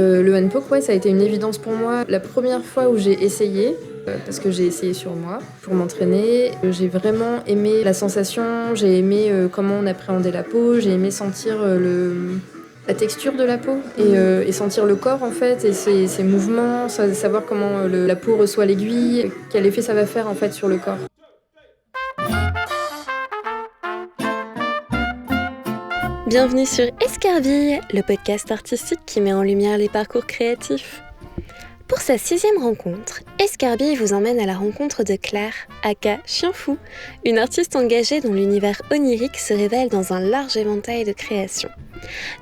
Le handpoke, ouais, ça a été une évidence pour moi. La première fois où j'ai essayé, parce que j'ai essayé sur moi pour m'entraîner, j'ai vraiment aimé la sensation, j'ai aimé comment on appréhendait la peau, j'ai aimé sentir la texture de la peau et sentir le corps en fait et ses mouvements, savoir comment la peau reçoit l'aiguille, quel effet ça va faire en fait sur le corps. Bienvenue sur Escarbille, le podcast artistique qui met en lumière les parcours créatifs. Pour sa 6e rencontre, Escarbille vous emmène à la rencontre de Claire, aka Chien Fou, une artiste engagée dont l'univers onirique se révèle dans un large éventail de créations.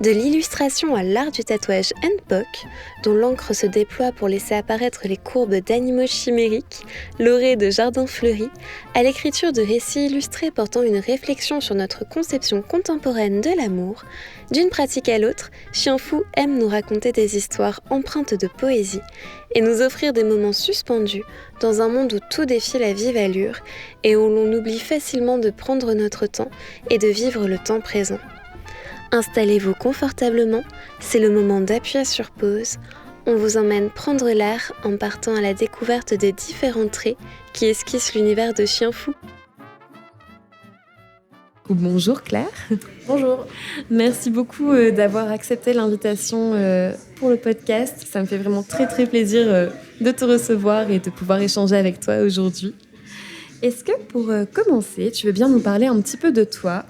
De l'illustration à l'art du tatouage handpoke, dont l'encre se déploie pour laisser apparaître les courbes d'animaux chimériques, l'orée de jardins fleuris, à l'écriture de récits illustrés portant une réflexion sur notre conception contemporaine de l'amour, d'une pratique à l'autre, Chien Fou aime nous raconter des histoires empreintes de poésie et nous offrir des moments suspendus dans un monde où tout défie la vive allure et où l'on oublie facilement de prendre notre temps et de vivre le temps présent. Installez-vous confortablement, c'est le moment d'appuyer sur pause. On vous emmène prendre l'air en partant à la découverte des différents traits qui esquissent l'univers de Chien Fou. Bonjour Claire. Bonjour. Merci beaucoup d'avoir accepté l'invitation pour le podcast. Ça me fait vraiment très plaisir de te recevoir et de pouvoir échanger avec toi aujourd'hui. Est-ce que pour commencer, tu veux bien nous parler un petit peu de toi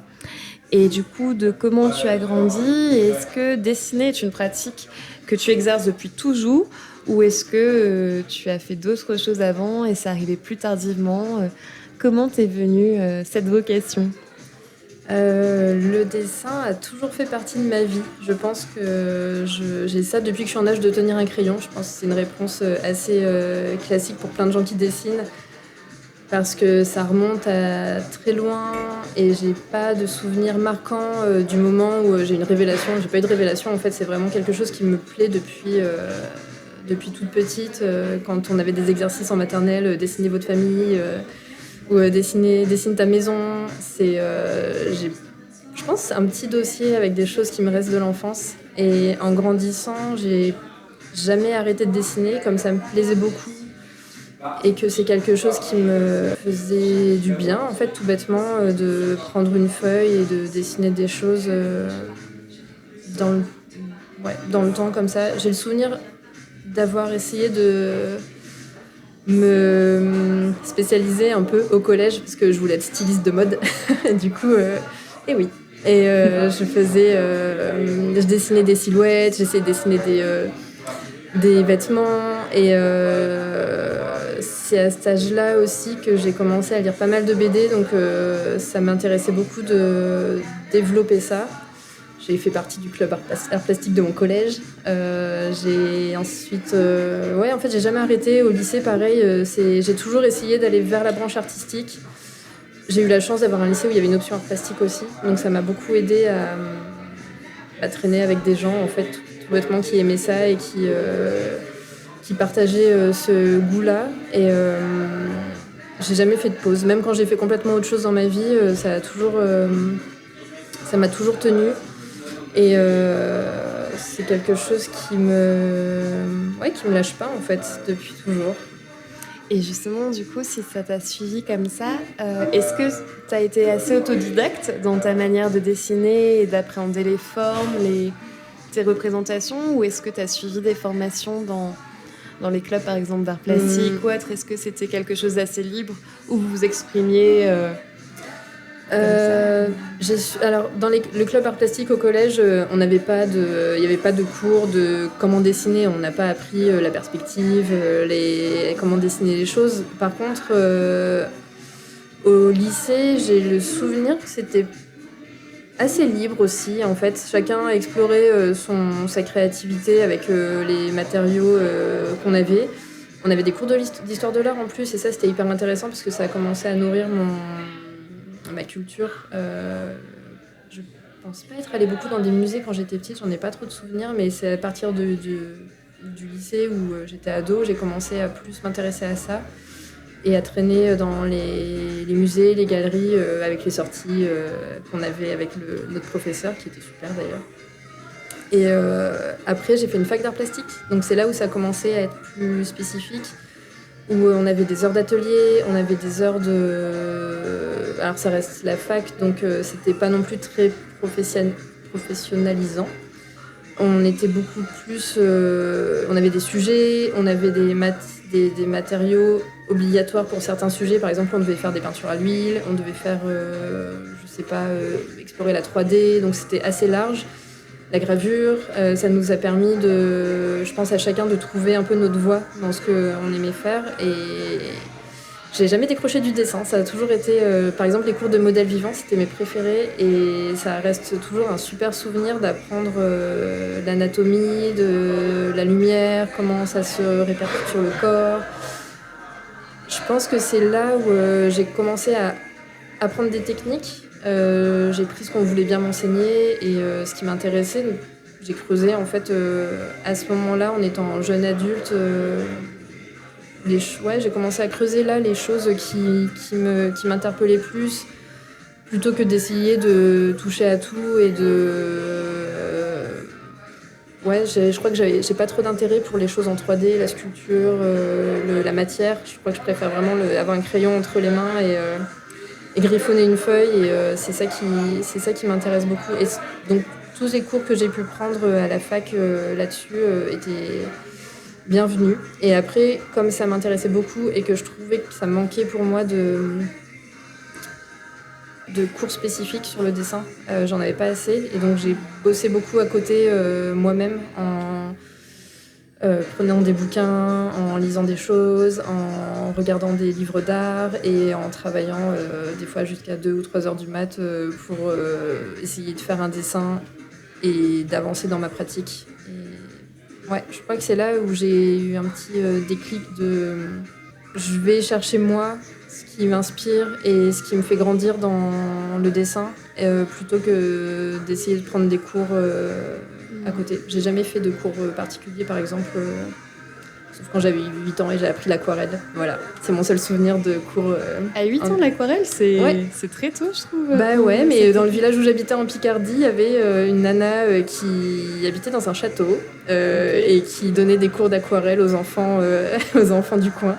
et du coup de comment tu as grandi? Est-ce que dessiner est une pratique que tu exerces depuis toujours ou est-ce que tu as fait d'autres choses avant et c'est arrivé plus tardivement? Comment t'es venue cette vocation? Le dessin a toujours fait partie de ma vie. Je pense que j'ai ça depuis que je suis en âge de tenir un crayon. Je pense que c'est une réponse assez classique pour plein de gens qui dessinent. Parce que ça remonte à très loin et j'ai pas de souvenir marquant du moment où j'ai une révélation. J'ai pas eu de révélation, en fait, c'est vraiment quelque chose qui me plaît depuis toute petite. Quand on avait des exercices en maternelle, dessiner votre famille ou dessine ta maison. J'ai, je pense, un petit dossier avec des choses qui me restent de l'enfance. Et en grandissant, j'ai jamais arrêté de dessiner, comme ça me plaisait beaucoup. Et que c'est quelque chose qui me faisait du bien, en fait, tout bêtement, de prendre une feuille et de dessiner des choses dans le temps comme ça. J'ai le souvenir d'avoir essayé de me spécialiser un peu au collège parce que je voulais être styliste de mode. Du coup, et oui. Et je dessinais des silhouettes, j'essayais de dessiner des vêtements et c'est à cet âge-là aussi que j'ai commencé à lire pas mal de BD, donc ça m'intéressait beaucoup de développer ça. J'ai fait partie du club art plastique de mon collège. J'ai ensuite... en fait, j'ai jamais arrêté. Au lycée, pareil, j'ai toujours essayé d'aller vers la branche artistique. J'ai eu la chance d'avoir un lycée où il y avait une option art plastique aussi, donc ça m'a beaucoup aidé à traîner avec des gens, en fait, tout bêtement, qui aimaient ça et qui partageaient ce goût-là. Et j'ai jamais fait de pause. Même quand j'ai fait complètement autre chose dans ma vie, ça m'a toujours tenue. Et c'est quelque chose qui me lâche pas, en fait, depuis toujours. Et justement, du coup, si ça t'a suivi comme ça, est-ce que tu as été assez autodidacte dans ta manière de dessiner et d'appréhender les formes, tes représentations, ou est-ce que tu as suivi des formations dans les clubs, par exemple, d'art plastique ou autre? Est-ce que c'était quelque chose d'assez libre où vous vous exprimiez Alors, dans le club art plastique au collège, il n'y avait pas de cours de comment dessiner. On n'a pas appris la perspective, comment dessiner les choses. Par contre, au lycée, j'ai le souvenir que c'était assez libre aussi. En fait, chacun a exploré sa créativité avec les matériaux qu'on avait. On avait des cours d'histoire de l'art en plus, et ça, c'était hyper intéressant parce que ça a commencé à nourrir ma culture. Je pense pas être allée beaucoup dans des musées quand j'étais petite, j'en ai pas trop de souvenirs, mais c'est à partir du lycée où j'étais ado, j'ai commencé à plus m'intéresser à ça et à traîner dans les musées, les galeries, avec les sorties qu'on avait avec notre professeur, qui était super d'ailleurs. Et après, j'ai fait une fac d'art plastique. Donc c'est là où ça a commencé à être plus spécifique, où on avait des heures d'atelier, on avait des heures de... Alors ça reste la fac, donc c'était pas non plus très professionnalisant. On était beaucoup plus... on avait des sujets, on avait des matériaux obligatoires pour certains sujets. Par exemple, on devait faire des peintures à l'huile, on devait faire, explorer la 3D, donc c'était assez large. La gravure, ça nous a permis je pense à chacun de trouver un peu notre voie dans ce qu'on aimait faire. Et j'ai jamais décroché du dessin. Ça a toujours été, par exemple, les cours de modèle vivant, c'était mes préférés. Et ça reste toujours un super souvenir d'apprendre l'anatomie, de la lumière, comment ça se répercute sur le corps. Je pense que c'est là où j'ai commencé à apprendre des techniques. J'ai pris ce qu'on voulait bien m'enseigner et ce qui m'intéressait. Donc, j'ai creusé en fait à ce moment-là, en étant jeune adulte, j'ai commencé à creuser là les choses qui m'interpellaient plus, plutôt que d'essayer de toucher à tout et je crois que j'ai pas trop d'intérêt pour les choses en 3D, la sculpture, la matière. Je crois que je préfère vraiment avoir un crayon entre les mains et griffonner une feuille, et c'est ça qui m'intéresse beaucoup. Et donc tous les cours que j'ai pu prendre à la fac là-dessus étaient bienvenus. Et après, comme ça m'intéressait beaucoup et que je trouvais que ça manquait pour moi de cours spécifiques sur le dessin, j'en avais pas assez, et donc j'ai bossé beaucoup à côté moi-même en prenant des bouquins, en lisant des choses, en regardant des livres d'art et en travaillant des fois jusqu'à 2 ou 3 heures du mat pour essayer de faire un dessin et d'avancer dans ma pratique. Et je crois que c'est là où j'ai eu un petit déclic de... Je vais chercher moi ce qui m'inspire et ce qui me fait grandir dans le dessin, plutôt que d'essayer de prendre des cours à côté. J'ai jamais fait de cours particuliers, par exemple, sauf quand j'avais 8 ans et j'ai appris l'aquarelle. Voilà, c'est mon seul souvenir de cours. À 8 ans, l'aquarelle, c'est très tôt, je trouve. Bah ouais, mais dans le village où j'habitais en Picardie, il y avait une nana qui habitait dans un château et qui donnait des cours d'aquarelle aux enfants du coin.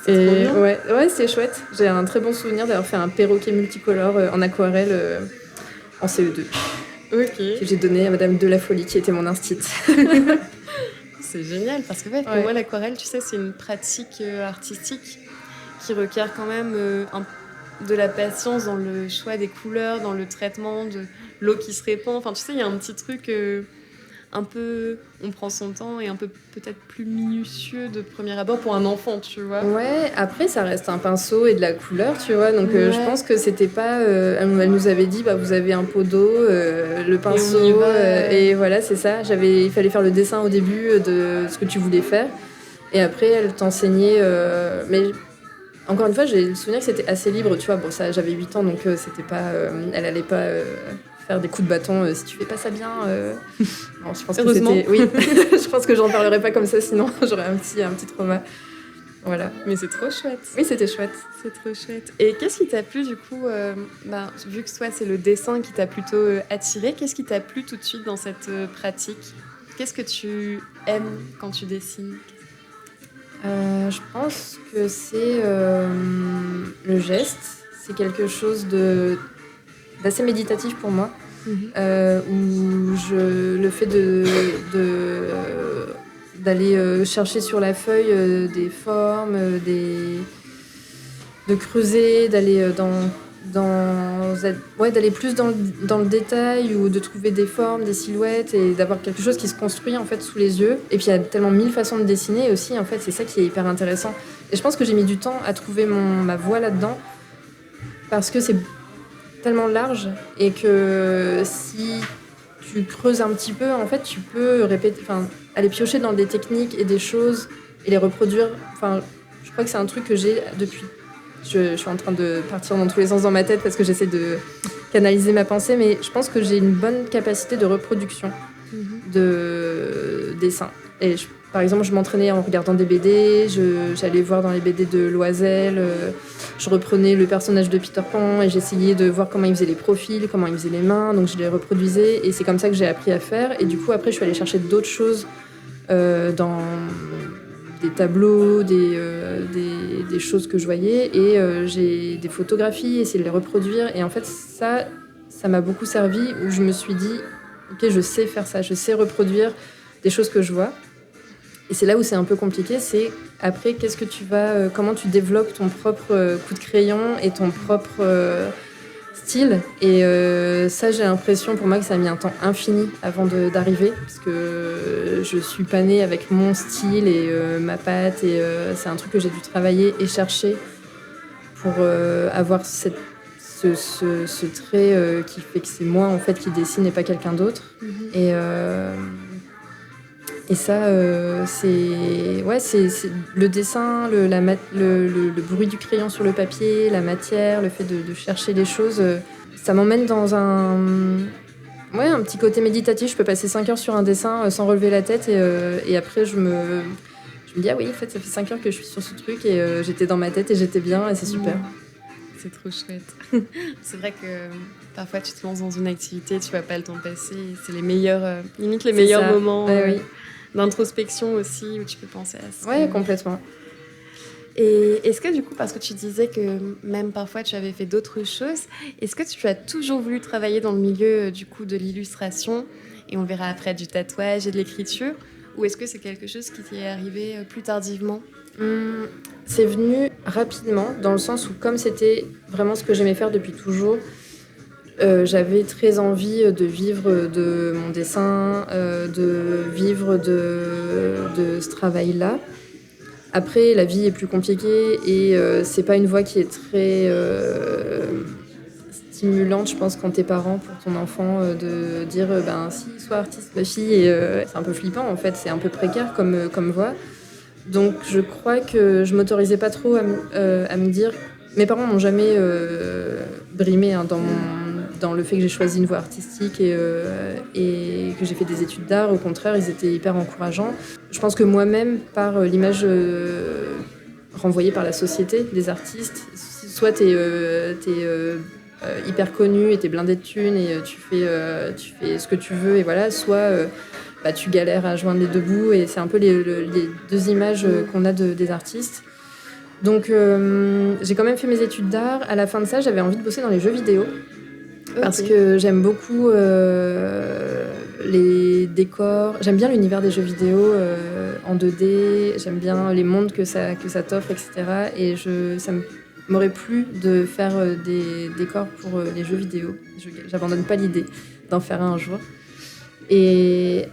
C'est trop bien. Ouais, c'est chouette. J'ai un très bon souvenir d'avoir fait un perroquet multicolore en aquarelle en CE2. Ok. Que j'ai donné à Madame de la Folie, qui était mon instite. C'est génial, parce que pour moi, l'aquarelle, tu sais, c'est une pratique artistique qui requiert quand même de la patience dans le choix des couleurs, dans le traitement de l'eau qui se répand. Enfin, tu sais, il y a un petit truc un peu... On prend son temps et un peu peut-être plus minutieux de premier abord pour un enfant, tu vois. Ouais, après, ça reste un pinceau et de la couleur, tu vois. Donc, je pense que c'était pas... elle nous avait dit, vous avez un pot d'eau, le pinceau, et voilà, c'est ça. Il fallait faire le dessin au début de ce que tu voulais faire. Et après, elle t'enseignait... mais encore une fois, j'ai le souvenir que c'était assez libre, tu vois. Bon, ça, j'avais 8 ans, donc c'était pas... elle allait pas... faire des coups de bâton si tu fais pas ça bien. Non, je pense heureusement. que c'était... Oui, je pense que j'en parlerai pas comme ça, sinon j'aurais un petit trauma. Voilà. Mais c'est trop chouette. Oui, c'était chouette. C'est trop chouette. Et qu'est-ce qui t'a plu du coup vu que toi c'est le dessin qui t'a plutôt attiré, qu'est-ce qui t'a plu tout de suite dans cette pratique ? Qu'est-ce que tu aimes quand tu dessines ? Je pense que c'est le geste. C'est quelque chose d'assez méditatif pour moi, où le fait d'aller chercher sur la feuille des formes, de creuser, d'aller d'aller plus dans le détail, ou de trouver des formes, des silhouettes, et d'avoir quelque chose qui se construit en fait sous les yeux. Et puis il y a tellement 1000 façons de dessiner aussi, en fait, c'est ça qui est hyper intéressant. Et je pense que j'ai mis du temps à trouver ma voie là-dedans, parce que c'est tellement large, et que si tu creuses un petit peu, en fait, tu peux aller piocher dans des techniques et des choses et les reproduire. Enfin, je crois que c'est un truc que j'ai depuis... Je suis en train de partir dans tous les sens dans ma tête parce que j'essaie de canaliser ma pensée, mais je pense que j'ai une bonne capacité de reproduction de dessin. Et je par exemple, je m'entraînais en regardant des BD, j'allais voir dans les BD de Loisel, je reprenais le personnage de Peter Pan et j'essayais de voir comment il faisait les profils, comment il faisait les mains, donc je les reproduisais et c'est comme ça que j'ai appris à faire. Et du coup, après, je suis allée chercher d'autres choses dans des tableaux, des choses que je voyais et j'ai des photographies, essayer de les reproduire. Et en fait, ça m'a beaucoup servi où je me suis dit, ok, je sais faire ça, je sais reproduire des choses que je vois. Et c'est là où c'est un peu compliqué, c'est après, qu'est-ce que tu vas, comment tu développes ton propre coup de crayon et ton propre style. Et ça, j'ai l'impression pour moi que ça a mis un temps infini avant d'arriver, parce que je suis pas née avec mon style et ma patte, et c'est un truc que j'ai dû travailler et chercher pour avoir ce trait qui fait que c'est moi en fait qui dessine et pas quelqu'un d'autre. Et ça, c'est le dessin, le bruit du crayon sur le papier, la matière, le fait de chercher les choses. Ça m'emmène dans un petit côté méditatif. Je peux passer 5 heures sur un dessin sans relever la tête. Et après, je me dis, ah oui, en fait, ça fait 5 heures que je suis sur ce truc. Et j'étais dans ma tête et j'étais bien. Et c'est super. C'est trop chouette. C'est vrai que parfois, tu te lances dans une activité, tu vois pas le temps passer. C'est les meilleurs, limite les meilleurs moments. Oui. D'introspection aussi, où tu peux penser à ça. Oui, complètement. Et est-ce que du coup, parce que tu disais que même parfois tu avais fait d'autres choses, est-ce que tu as toujours voulu travailler dans le milieu du coup de l'illustration, et on verra après du tatouage et de l'écriture, ou est-ce que c'est quelque chose qui t'est arrivé plus tardivement ? C'est venu rapidement, dans le sens où comme c'était vraiment ce que j'aimais faire depuis toujours, j'avais très envie de vivre de mon dessin, de vivre de ce travail-là. Après, la vie est plus compliquée et c'est pas une voie qui est très stimulante, je pense, quand t'es parent pour ton enfant, de dire si, sois artiste, ma fille. Et c'est un peu flippant, en fait, c'est un peu précaire comme voie. Donc, je crois que je m'autorisais pas trop à me dire. Mes parents m'ont jamais brimée dans le fait que j'ai choisi une voie artistique et que j'ai fait des études d'art. Au contraire, ils étaient hyper encourageants. Je pense que moi-même, par l'image renvoyée par la société des artistes, soit t'es hyper connu et t'es blindé de thunes et tu fais ce que tu veux et voilà, soit tu galères à joindre les deux bouts, et c'est un peu les deux images qu'on a des artistes. Donc j'ai quand même fait mes études d'art. À la fin de ça, j'avais envie de bosser dans les jeux vidéo. Parce que j'aime beaucoup les décors. J'aime bien l'univers des jeux vidéo en 2D. J'aime bien les mondes que ça t'offre, etc. Et ça m'aurait plu de faire des décors pour les jeux vidéo. J'abandonne pas l'idée d'en faire un jour. Et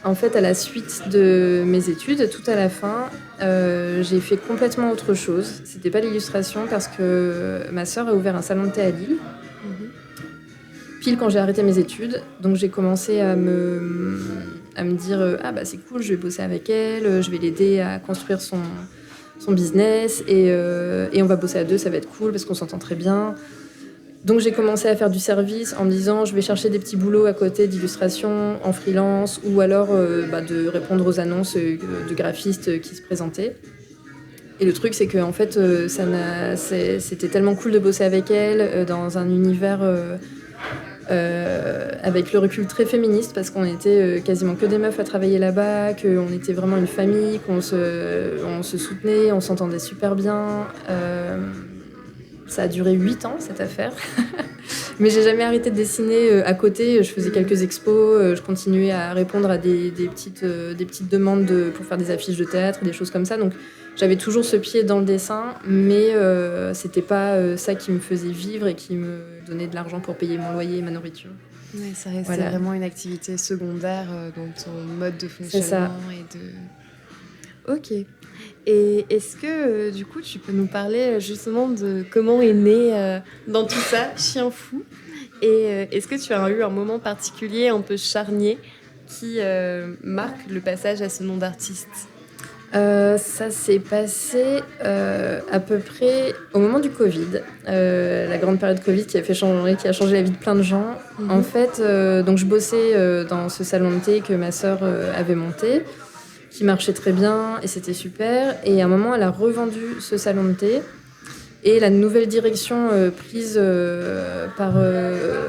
en fait, à la suite de mes études, tout à la fin, j'ai fait complètement autre chose. C'était pas l'illustration, parce que ma sœur a ouvert un salon de thé à Lille. Pile quand j'ai arrêté mes études, donc j'ai commencé à me dire c'est cool, je vais bosser avec elle, je vais l'aider à construire son business et on va bosser à deux, ça va être cool parce qu'on s'entend très bien. Donc j'ai commencé à faire du service en me disant je vais chercher des petits boulots à côté d'illustration en freelance, ou alors de répondre aux annonces de graphistes qui se présentaient. Et le truc, c'est que en fait, c'était tellement cool de bosser avec elle dans un univers avec le recul très féministe, parce qu'on était quasiment que des meufs à travailler là-bas, qu'on était vraiment une famille, on se soutenait, on s'entendait super bien. Ça a duré 8 ans, cette affaire. Mais j'ai jamais arrêté de dessiner à côté. Je faisais quelques expos, je continuais à répondre à des petites demandes pour faire des affiches de théâtre, des choses comme ça. Donc j'avais toujours ce pied dans le dessin, mais c'était pas ça qui me faisait vivre et qui me donnait de l'argent pour payer mon loyer et ma nourriture. Ouais, ça restait vraiment une activité secondaire dans ton mode de fonctionnement. C'est ça. Ok. Et est-ce que, du coup, tu peux nous parler justement de comment est né dans tout ça, Chien Fou ? Et est-ce que tu as eu un moment particulier un peu charnier qui marque le passage à ce nom d'artiste ? Ça s'est passé à peu près au moment du Covid, la grande période Covid qui a changé la vie de plein de gens. En fait, donc je bossais dans ce salon de thé que ma sœur avait monté, qui marchait très bien et c'était super. Et à un moment, elle a revendu ce salon de thé. Et la nouvelle direction prise par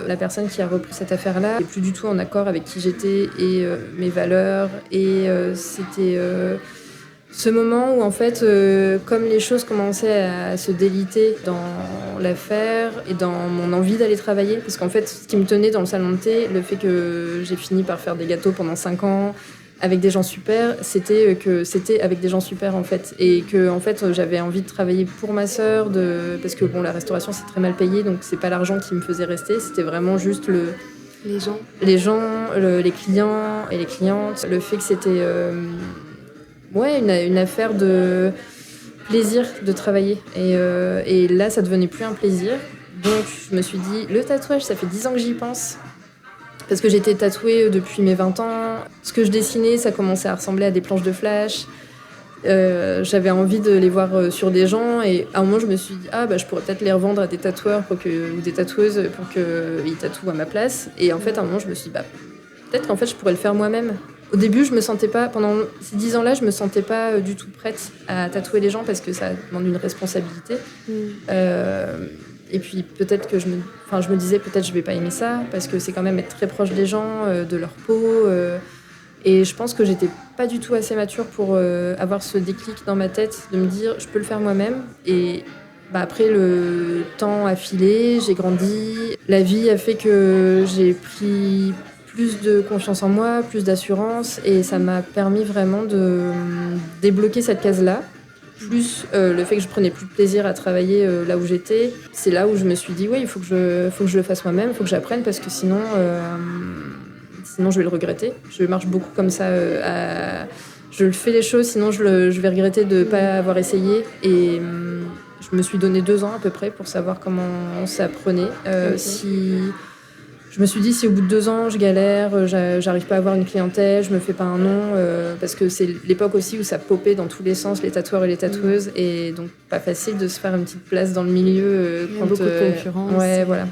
la personne qui a repris cette affaire-là n'est plus du tout en accord avec qui j'étais et mes valeurs. Et c'était ce moment où, en fait, comme les choses commençaient à se déliter dans l'affaire et dans mon envie d'aller travailler, parce qu'en fait, ce qui me tenait dans le salon de thé, le fait que j'ai fini par faire des gâteaux pendant 5 ans, avec des gens super, c'était que c'était avec des gens super en fait, et que en fait j'avais envie de travailler pour ma sœur, parce que bon, la restauration c'est très mal payé, donc c'est pas l'argent qui me faisait rester, c'était vraiment juste les gens, les clients et les clientes, le fait que c'était une affaire de plaisir de travailler, et là ça devenait plus un plaisir, donc je me suis dit le tatouage, ça fait 10 ans que j'y pense. Parce que j'étais tatouée depuis mes 20 ans. Ce que je dessinais, ça commençait à ressembler à des planches de flash. J'avais envie de les voir sur des gens. Et à un moment, je me suis dit, je pourrais peut-être les revendre à des tatoueurs ou des tatoueuses pour qu'ils tatouent à ma place. Et en fait, à un moment, je me suis dit, peut-être qu'en fait, je pourrais le faire moi-même. Au début, je me sentais pas, pendant ces 10 ans-là, je me sentais pas du tout prête à tatouer les gens parce que ça demande une responsabilité. Et puis peut-être que je me disais peut-être je vais pas aimer ça parce que c'est quand même être très proche des gens, de leur peau. Et je pense que j'étais pas du tout assez mature pour avoir ce déclic dans ma tête de me dire je peux le faire moi-même. Et après le temps a filé, j'ai grandi, la vie a fait que j'ai pris plus de confiance en moi, plus d'assurance et ça m'a permis vraiment de débloquer cette case-là. Plus le fait que je prenais plus de plaisir à travailler là où j'étais, c'est là où je me suis dit il faut que je le fasse moi-même, il faut que j'apprenne parce que sinon je vais le regretter. Je marche beaucoup comme ça, je fais les choses, sinon je vais regretter de ne pas avoir essayé. Et je me suis donné 2 ans à peu près pour savoir comment ça prenait. Je me suis dit, si au bout de 2 ans, je galère, j'arrive pas à avoir une clientèle, je me fais pas un nom, parce que c'est l'époque aussi où ça popait dans tous les sens, les tatoueurs et les tatoueuses, et donc pas facile de se faire une petite place dans le milieu. Il y a beaucoup de concurrence. Ouais, voilà.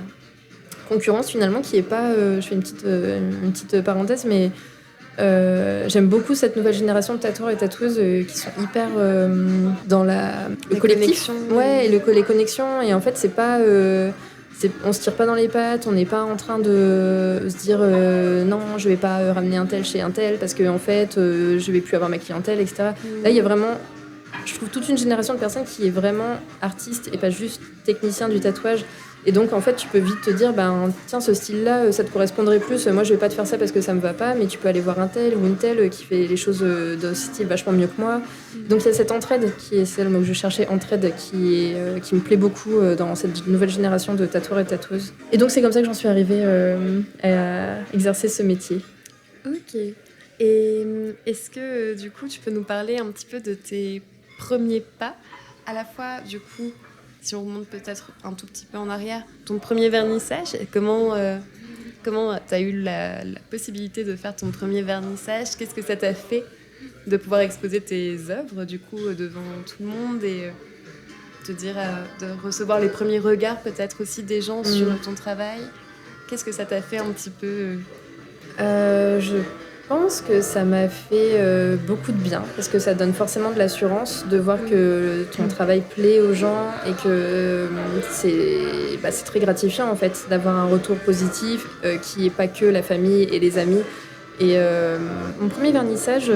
Concurrence finalement qui est pas... je fais une petite parenthèse, mais j'aime beaucoup cette nouvelle génération de tatoueurs et tatoueuses qui sont hyper dans le collectif. Ouais, et les connexions, et en fait, c'est pas... on se tire pas dans les pattes, on n'est pas en train de se dire non, je vais pas ramener un tel chez un tel parce que en fait je vais plus avoir ma clientèle, etc. Là, il y a vraiment, je trouve, toute une génération de personnes qui est vraiment artiste et pas juste technicien du tatouage. Et donc en fait, tu peux vite te dire tiens, ce style-là, ça te correspondrait plus. Moi, je vais pas te faire ça parce que ça me va pas, mais tu peux aller voir un tel ou une telle qui fait les choses de style vachement mieux que moi. Donc il y a cette entraide qui est celle que je cherchais, entraide qui me plaît beaucoup dans cette nouvelle génération de tatoueurs et tatoueuses. Et donc c'est comme ça que j'en suis arrivée à exercer ce métier. Ok. Et est-ce que du coup tu peux nous parler un petit peu de tes premiers pas, à la fois du coup, si on remonte peut-être un tout petit peu en arrière, ton premier vernissage, comment tu as eu la possibilité de faire ton premier vernissage? Qu'est-ce que ça t'a fait de pouvoir exposer tes œuvres du coup devant tout le monde et te dire de recevoir les premiers regards peut-être aussi des gens sur ton travail? Qu'est-ce que ça t'a fait un petit peu Je pense que ça m'a fait beaucoup de bien parce que ça donne forcément de l'assurance de voir que ton travail plaît aux gens et que c'est très gratifiant en fait d'avoir un retour positif qui n'est pas que la famille et les amis. Et mon premier vernissage,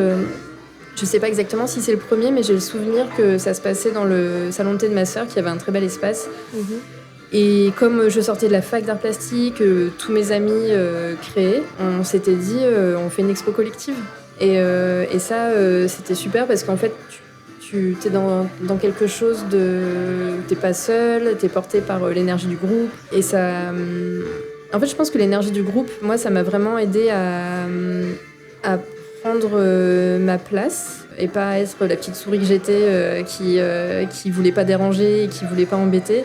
je sais pas exactement si c'est le premier, mais j'ai le souvenir que ça se passait dans le salon de thé de ma sœur qui avait un très bel espace. Et comme je sortais de la fac d'art plastique, tous mes amis créaient, on s'était dit on fait une expo collective. Et ça, c'était super parce qu'en fait, tu es dans quelque chose t'es pas seul, t'es porté par l'énergie du groupe. Et ça... en fait, je pense que l'énergie du groupe, moi, ça m'a vraiment aidée à prendre ma place et pas être la petite souris que j'étais qui voulait pas déranger et qui voulait pas embêter.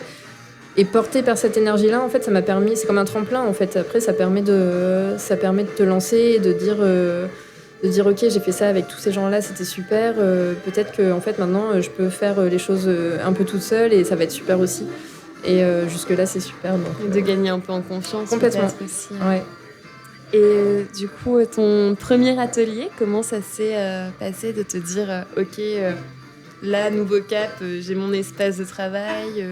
Et porté par cette énergie-là, en fait, ça m'a permis... C'est comme un tremplin, en fait. Après, ça permet de te lancer et de dire ok, j'ai fait ça avec tous ces gens-là, c'était super. Peut-être que, en fait, maintenant, je peux faire les choses un peu toute seule et ça va être super aussi. Et jusque-là, c'est super. Donc, de gagner un peu en confiance. Complètement. Aussi. Ouais. Et du coup, ton premier atelier, comment ça s'est passé de te dire ok, là, nouveau cap, j'ai mon espace de travail,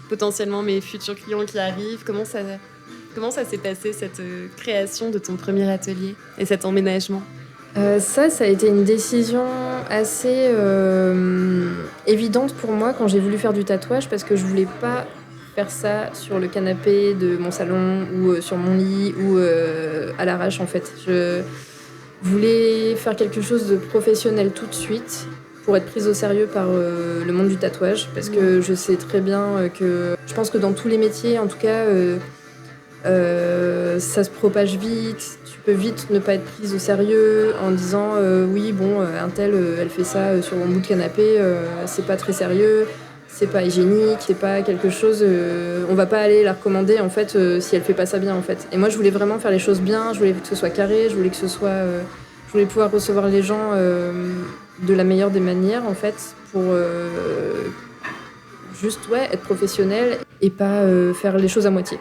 potentiellement mes futurs clients qui arrivent. Comment ça s'est passé, cette création de ton premier atelier et cet emménagement? Ça a été une décision assez évidente pour moi quand j'ai voulu faire du tatouage parce que je voulais pas faire ça sur le canapé de mon salon ou sur mon lit ou à l'arrache en fait. Je voulais faire quelque chose de professionnel tout de suite pour être prise au sérieux par le monde du tatouage parce que je sais très bien que je pense que dans tous les métiers en tout cas ça se propage vite, tu peux vite ne pas être prise au sérieux en disant oui bon un tel elle fait ça sur mon bout de canapé, c'est pas très sérieux, c'est pas hygiénique, c'est pas quelque chose, on va pas aller la recommander en fait si elle fait pas ça bien en fait. Et moi je voulais vraiment faire les choses bien, je voulais que ce soit carré, je voulais pouvoir recevoir les gens de la meilleure des manières en fait pour juste être professionnel et pas faire les choses à moitié.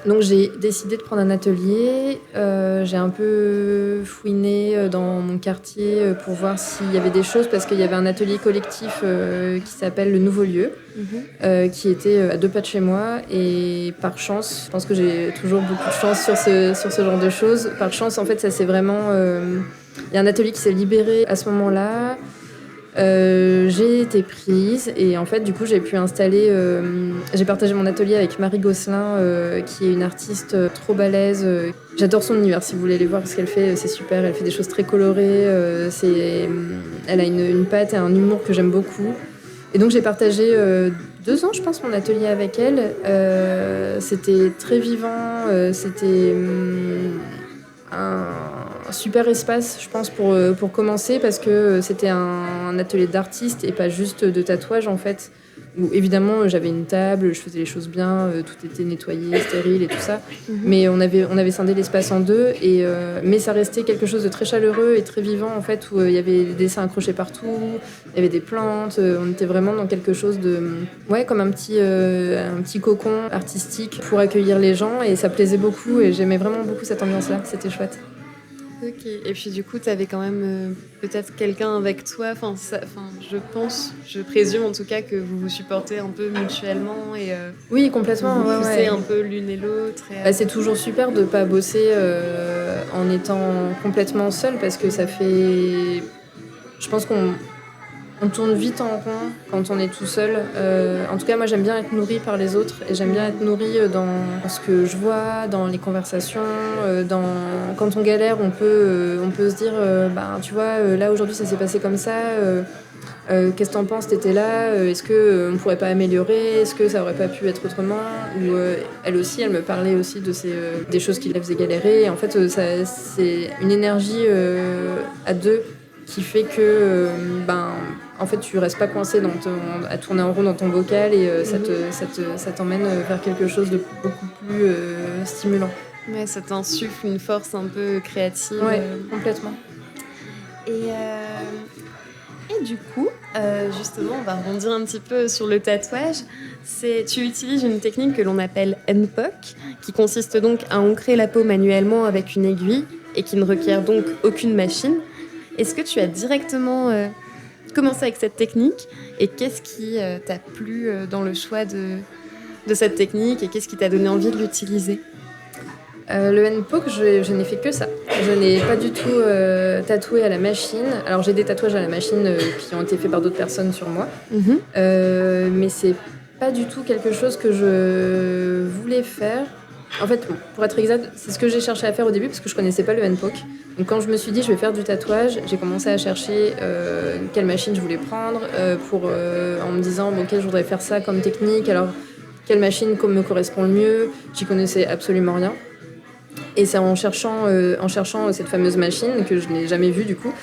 Donc j'ai décidé de prendre un atelier, j'ai un peu fouiné dans mon quartier pour voir s'il y avait des choses parce qu'il y avait un atelier collectif qui s'appelle Le Nouveau Lieu, qui était à 2 pas de chez moi et par chance, je pense que j'ai toujours beaucoup de chance sur ce genre de choses, par chance en fait ça c'est vraiment... Il y a un atelier qui s'est libéré à ce moment-là. J'ai été prise et en fait du coup j'ai pu installer j'ai partagé mon atelier avec Marie Gosselin qui est une artiste trop balèze, j'adore son univers si vous voulez aller voir ce qu'elle fait, c'est super, elle fait des choses très colorées, elle a une patte et un humour que j'aime beaucoup et donc j'ai partagé 2 ans je pense mon atelier avec elle, c'était très vivant, c'était un super espace, je pense, pour commencer, parce que c'était un atelier d'artiste et pas juste de tatouage, en fait. Où, évidemment, j'avais une table, je faisais les choses bien, tout était nettoyé, stérile et tout ça. Mais on avait scindé l'espace en 2, mais ça restait quelque chose de très chaleureux et très vivant, en fait, où il y avait des dessins accrochés partout, il y avait des plantes, on était vraiment dans quelque chose de... Ouais, comme un petit cocon artistique pour accueillir les gens, et ça plaisait beaucoup, et j'aimais vraiment beaucoup cette ambiance-là, c'était chouette. Ok, et puis du coup, tu avais quand même peut-être quelqu'un avec toi, je présume en tout cas que vous vous supportez un peu mutuellement et oui, complètement, vous poussez ouais. un peu l'une et l'autre. C'est toujours super de ne pas bosser en étant complètement seule parce que ça fait... Je pense qu'on tourne vite en rond quand on est tout seul. En tout cas, moi, j'aime bien être nourrie par les autres et j'aime bien être nourrie dans ce que je vois, dans les conversations. Quand on galère, on peut se dire tu vois, là, aujourd'hui, ça s'est passé comme ça. Qu'est-ce que t'en penses, t'étais là, est-ce qu'on ne pourrait pas améliorer, est-ce que ça aurait pas pu être autrement, ou elle aussi, elle me parlait aussi de des choses qui la faisaient galérer. En fait, c'est une énergie à 2 qui fait que en fait, tu restes pas coincé à tourner en rond dans ton bocal et ça t'emmène vers quelque chose de beaucoup plus stimulant. Ouais, ça t'insuffle une force un peu créative. Ouais, complètement. Et du coup, justement, on va rebondir un petit peu sur le tatouage. Tu utilises une technique que l'on appelle NPOC, qui consiste donc à ancrer la peau manuellement avec une aiguille et qui ne requiert donc aucune machine. Est-ce que tu as directement commencé avec cette technique et qu'est-ce qui t'a plu dans le choix de cette technique et qu'est-ce qui t'a donné envie de l'utiliser ? Le NPOC, je n'ai fait que ça. Je n'ai pas du tout tatoué à la machine. Alors j'ai des tatouages à la machine qui ont été faits par d'autres personnes sur moi, mais c'est pas du tout quelque chose que je voulais faire. En fait, pour être exact, c'est ce que j'ai cherché à faire au début parce que je connaissais pas le NPOC. Donc quand je me suis dit je vais faire du tatouage, j'ai commencé à chercher quelle machine je voulais prendre en me disant ok, je voudrais faire ça comme technique. Alors quelle machine me correspond le mieux ? J'y connaissais absolument rien. Et c'est en cherchant cette fameuse machine que je n'ai jamais vue du coup,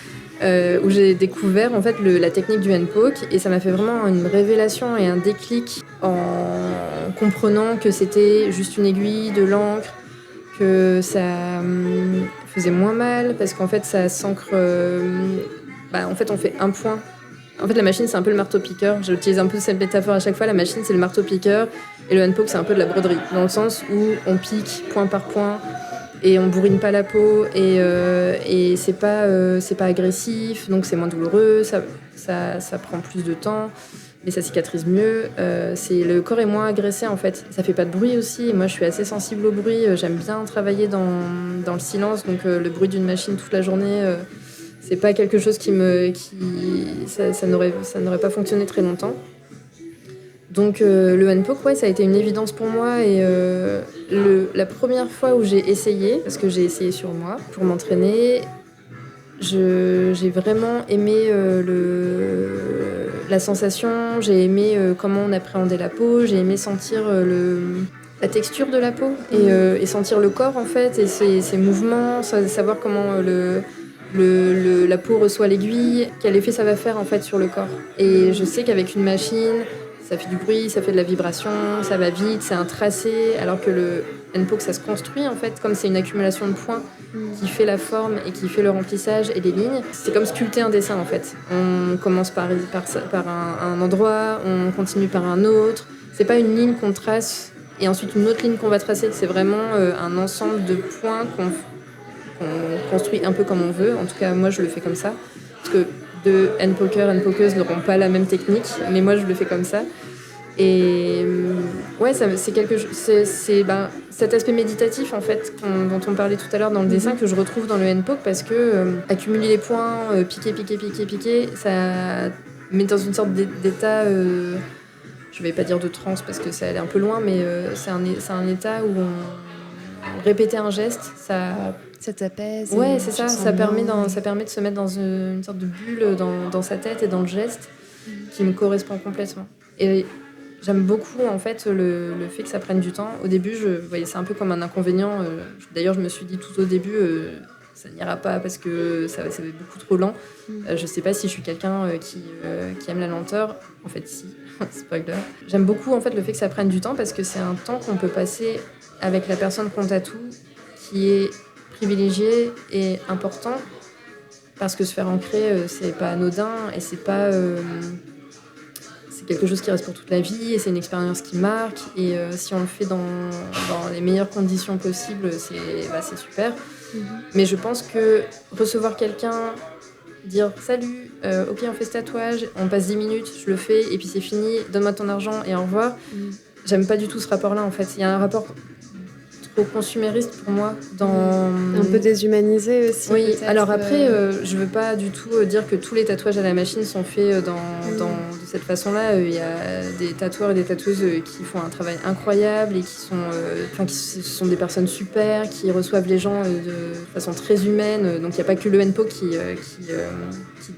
où j'ai découvert en fait la technique du NPOC et ça m'a fait vraiment une révélation et un déclic en comprenant que c'était juste une aiguille, de l'encre, que ça faisait moins mal parce qu'en fait ça s'ancre. En fait on fait un point. En fait la machine c'est un peu le marteau-piqueur. J'utilise un peu cette métaphore à chaque fois. La machine c'est le marteau-piqueur et le NPOC c'est un peu de la broderie dans le sens où on pique point par point. et on bourrine pas la peau et c'est pas agressif, donc c'est moins douloureux, ça prend plus de temps, mais ça cicatrise mieux. Le corps est moins agressé en fait. Ça fait pas de bruit aussi. Et moi, je suis assez sensible au bruit. J'aime bien travailler dans le silence, donc le bruit d'une machine toute la journée, c'est pas quelque chose ça n'aurait pas fonctionné très longtemps. Donc le handpoke, ouais, ça a été une évidence pour moi et la première fois où j'ai essayé, parce que j'ai essayé sur moi pour m'entraîner, j'ai vraiment aimé la sensation, j'ai aimé comment on appréhendait la peau, j'ai aimé sentir la texture de la peau et sentir le corps en fait et ses mouvements, savoir comment la peau reçoit l'aiguille, quel effet ça va faire en fait sur le corps. Et je sais qu'avec une machine, ça fait du bruit, ça fait de la vibration, ça va vite, c'est un tracé, alors que le handpoke, ça se construit en fait, comme c'est une accumulation de points qui fait la forme et qui fait le remplissage et les lignes. C'est comme sculpter un dessin en fait. On commence par un endroit, on continue par un autre. C'est pas une ligne qu'on trace et ensuite une autre ligne qu'on va tracer, c'est vraiment un ensemble de points qu'on construit un peu comme on veut. En tout cas, moi, je le fais comme ça. Parce que deux handpokeuses n'auront pas la même technique, mais moi, je le fais comme ça. Et ouais, c'est quelque chose. C'est cet aspect méditatif, en fait, dont on parlait tout à l'heure dans le dessin, que je retrouve dans le handpoke, parce que accumuler les points, piquer, ça met dans une sorte d'état... je vais pas dire de transe, parce que ça allait un peu loin, mais c'est un état où répéter un geste, ça t'apaise. Ouais, c'est ça. Ça permet de se mettre dans une sorte de bulle dans sa tête et dans le geste qui me correspond complètement. Et j'aime beaucoup en fait le fait que ça prenne du temps. Au début, je voyais ça un peu comme un inconvénient. D'ailleurs, je me suis dit tout au début, ça n'ira pas parce que ça va être beaucoup trop lent. Je sais pas si je suis quelqu'un qui aime la lenteur. En fait, si. Spoiler. J'aime beaucoup en fait le fait que ça prenne du temps parce que c'est un temps qu'on peut passer avec la personne qu'on tatoue qui est privilégié et important parce que se faire ancrer, c'est pas anodin et c'est quelque chose qui reste pour toute la vie et c'est une expérience qui marque et si on le fait dans les meilleures conditions possibles, c'est super. Mais je pense que recevoir quelqu'un, dire salut, ok on fait ce tatouage, on passe 10 minutes, je le fais et puis c'est fini, donne-moi ton argent et au revoir. J'aime pas du tout ce rapport-là en fait. Il y a un rapport trop consumériste pour moi. Un peu déshumanisé aussi. Oui, alors après, je veux pas du tout dire que tous les tatouages à la machine sont faits de cette façon-là. Il y a des tatoueurs et des tatoueuses qui font un travail incroyable et qui sont des personnes super, qui reçoivent les gens de façon très humaine. Donc il n'y a pas que le handpoke qui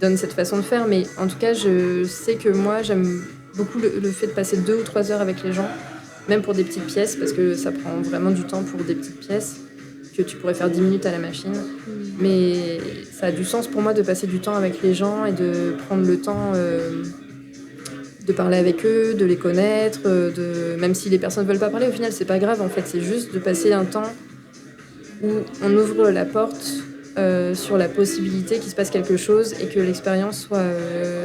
donne cette façon de faire. Mais en tout cas, je sais que moi, j'aime beaucoup le fait de passer 2 ou 3 heures avec les gens, même pour des petites pièces, parce que ça prend vraiment du temps pour des petites pièces que tu pourrais faire 10 minutes à la machine. Mais ça a du sens pour moi de passer du temps avec les gens et de prendre le temps de parler avec eux, de les connaître, même si les personnes ne veulent pas parler, au final, c'est pas grave. En fait, c'est juste de passer un temps où on ouvre la porte sur la possibilité qu'il se passe quelque chose et que l'expérience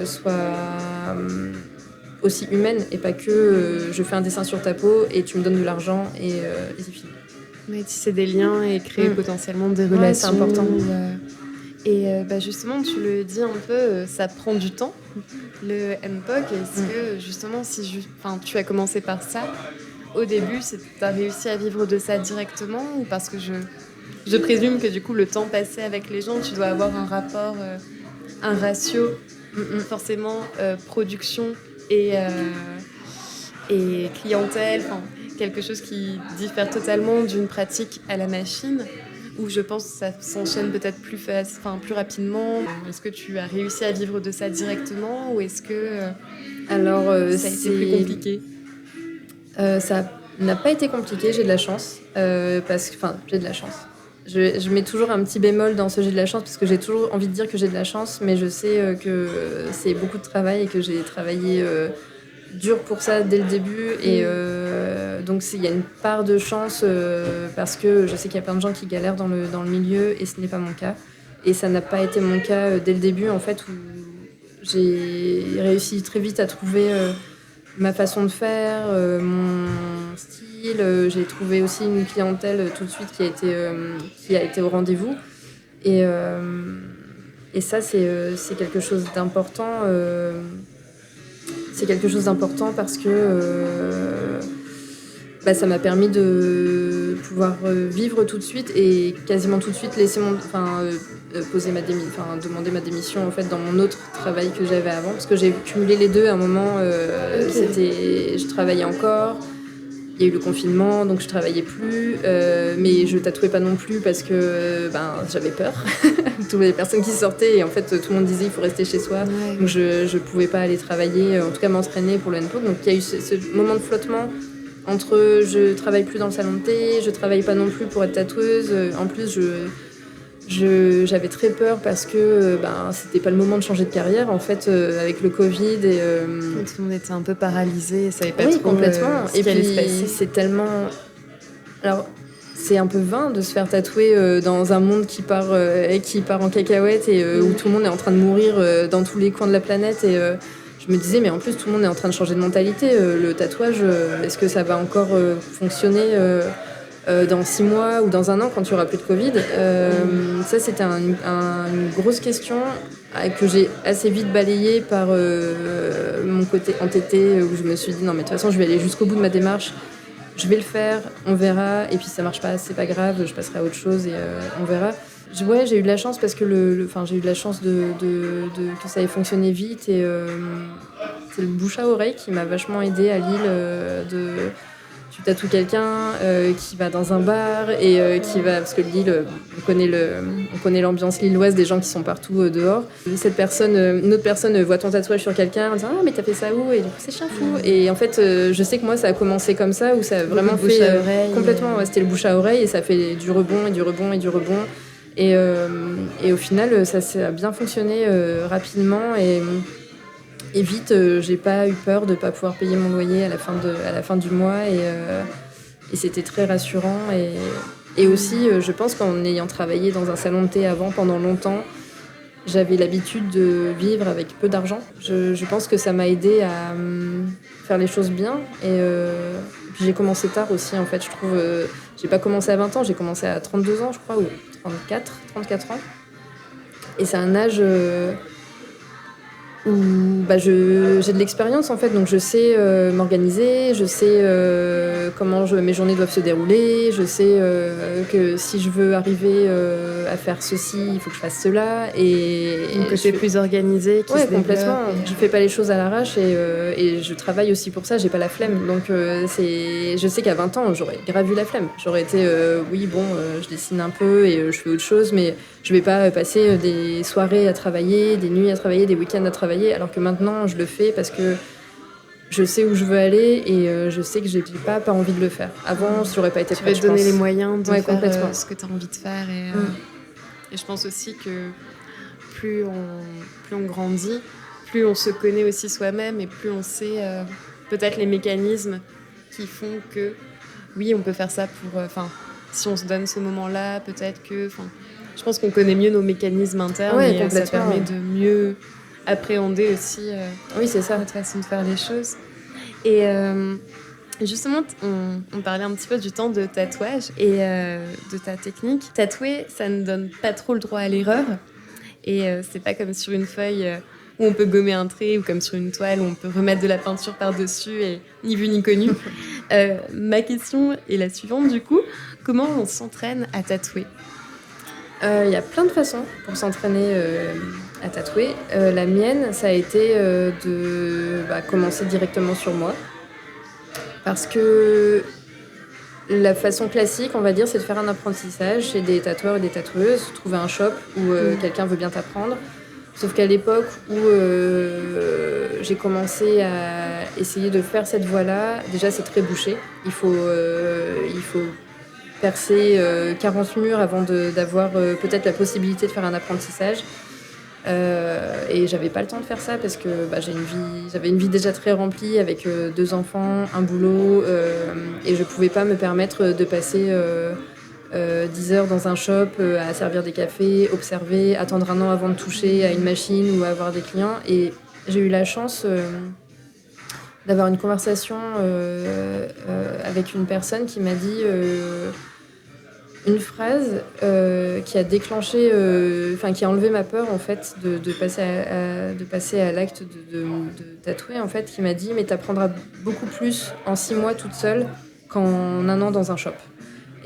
soit aussi humaine et pas que je fais un dessin sur ta peau et tu me donnes de l'argent et c'est fini. Oui, tisser des liens et créer potentiellement des relations. Ouais, c'est important. Et justement, tu le dis un peu, ça prend du temps, le handpoke. Est-ce que justement, tu as commencé par ça, au début, tu as réussi à vivre de ça directement ou parce que je présume que du coup, le temps passé avec les gens, tu dois avoir un rapport, un ratio, forcément, production et clientèle, quelque chose qui diffère totalement d'une pratique à la machine, où je pense que ça s'enchaîne peut-être plus rapidement. Est-ce que tu as réussi à vivre de ça directement ou est-ce que ça a été plus compliqué ? Ça n'a pas été compliqué, j'ai de la chance. J'ai de la chance. Je mets toujours un petit bémol dans ce j'ai de la chance parce que j'ai toujours envie de dire que j'ai de la chance, mais je sais que c'est beaucoup de travail et que j'ai travaillé dur pour ça dès le début. Et donc il y a une part de chance parce que je sais qu'il y a plein de gens qui galèrent dans le milieu et ce n'est pas mon cas. Et ça n'a pas été mon cas dès le début, en fait, où j'ai réussi très vite à trouver ma façon de faire, mon style. J'ai trouvé aussi une clientèle tout de suite qui a été au rendez-vous. Et ça, c'est quelque chose d'important. C'est quelque chose d'important parce que ça m'a permis de pouvoir vivre tout de suite et quasiment tout de suite demander ma démission en fait dans mon autre travail que j'avais avant, parce que j'ai cumulé les deux à un moment. Je travaillais encore. Il y a eu le confinement, donc je travaillais plus, mais je tatouais pas non plus parce que j'avais peur. Toutes les personnes qui sortaient, et en fait tout le monde disait il faut rester chez soi, donc je pouvais pas aller travailler, en tout cas m'entraîner pour le N-Pop. Donc il y a eu ce moment de flottement entre je travaille plus dans le salon de thé, je travaille pas non plus pour être tatoueuse. En plus j'avais très peur parce que c'était pas le moment de changer de carrière en fait, avec le Covid et tout le monde était un peu paralysé, savait pas trop complètement. ce qui allait se passer. C'est tellement, alors c'est un peu vain de se faire tatouer dans un monde qui part en cacahuète et où tout le monde est en train de mourir dans tous les coins de la planète. Et je me disais mais en plus tout le monde est en train de changer de mentalité. Le tatouage, est-ce que ça va encore fonctionner dans 6 mois ou dans 1 an quand il n'y aura plus de Covid? Ça, c'était une grosse question que j'ai assez vite balayée par mon côté entêté, où je me suis dit non mais de toute façon je vais aller jusqu'au bout de ma démarche, je vais le faire, on verra, et puis si ça marche pas, c'est pas grave, je passerai à autre chose et on verra. J'ai eu de la chance parce que j'ai eu de la chance que ça ait fonctionné vite, et c'est le bouche à oreille qui m'a vachement aidée à Lille. Tu tatoues quelqu'un qui va dans un bar et qui va, parce que Lille, on connaît l'ambiance lilloise, des gens qui sont partout dehors. Une autre personne voit ton tatouage sur quelqu'un en disant ah mais t'as fait ça où, et du coup c'est chafou. Et en fait je sais que moi ça a commencé comme ça, où ça a vraiment fait complètement, c'était le bouche à oreille, et ça fait du rebond et du rebond et du rebond. Et au final ça a bien fonctionné rapidement et vite. J'ai pas eu peur de pas pouvoir payer mon loyer à la fin du mois, et c'était très rassurant. Et aussi je pense qu'en ayant travaillé dans un salon de thé avant pendant longtemps, j'avais l'habitude de vivre avec peu d'argent. Je pense que ça m'a aidée à faire les choses bien, et puis j'ai commencé tard aussi en fait, je trouve. J'ai pas commencé à 20 ans, j'ai commencé à 32 ans je crois, ou 34 ans, et c'est un âge où j'ai de l'expérience en fait, donc je sais m'organiser, je sais comment mes journées doivent se dérouler, je sais que si je veux arriver à faire ceci, il faut que je fasse cela, et donc que c'est plus organisé, complètement. Je fais pas les choses à l'arrache, et je travaille aussi pour ça, j'ai pas la flemme, donc je sais qu'à 20 ans j'aurais grave eu la flemme, j'aurais été je dessine un peu et je fais autre chose, mais je vais pas passer des soirées à travailler, des nuits à travailler, des week-ends à travailler, alors que maintenant je le fais parce que je sais où je veux aller, et je sais que j'ai pas envie de le faire. Avant, j'aurais pas été prête. Tu vas te donner les moyens de faire ce que tu as envie de faire, et je pense aussi que plus on grandit, plus on se connaît aussi soi-même, et plus on sait peut-être les mécanismes qui font que oui, on peut faire ça pour si on se donne ce moment-là, peut-être que je pense qu'on connaît mieux nos mécanismes internes, et ça permet de mieux appréhender aussi c'est ça, notre façon de faire les choses. Et justement, on parlait un petit peu du temps de tatouage et de ta technique. Tatouer, ça ne donne pas trop le droit à l'erreur, et c'est pas comme sur une feuille où on peut gommer un trait, ou comme sur une toile où on peut remettre de la peinture par-dessus, et ni vu ni connu. Ma question est la suivante du coup: comment on s'entraîne à tatouer? Il y a plein de façons pour s'entraîner à tatouer. La mienne, ça a été de commencer directement sur moi. Parce que la façon classique, on va dire, c'est de faire un apprentissage chez des tatoueurs et des tatoueuses, trouver un shop où quelqu'un veut bien t'apprendre. Sauf qu'à l'époque où j'ai commencé à essayer de faire cette voie-là, déjà c'est très bouché. Il faut percer 40 murs avant d'avoir peut-être la possibilité de faire un apprentissage. Et j'avais pas le temps de faire ça parce que j'avais une vie déjà très remplie avec 2 enfants, un boulot, et je pouvais pas me permettre de passer 10 heures dans un shop à servir des cafés, observer, attendre 1 an avant de toucher à une machine ou à avoir des clients. Et j'ai eu la chance d'avoir une conversation avec une personne qui m'a dit une phrase qui a déclenché, qui a enlevé ma peur en fait de passer à l'acte de tatouer en fait, qui m'a dit mais t'apprendras beaucoup plus en 6 mois toute seule qu'en 1 an dans un shop.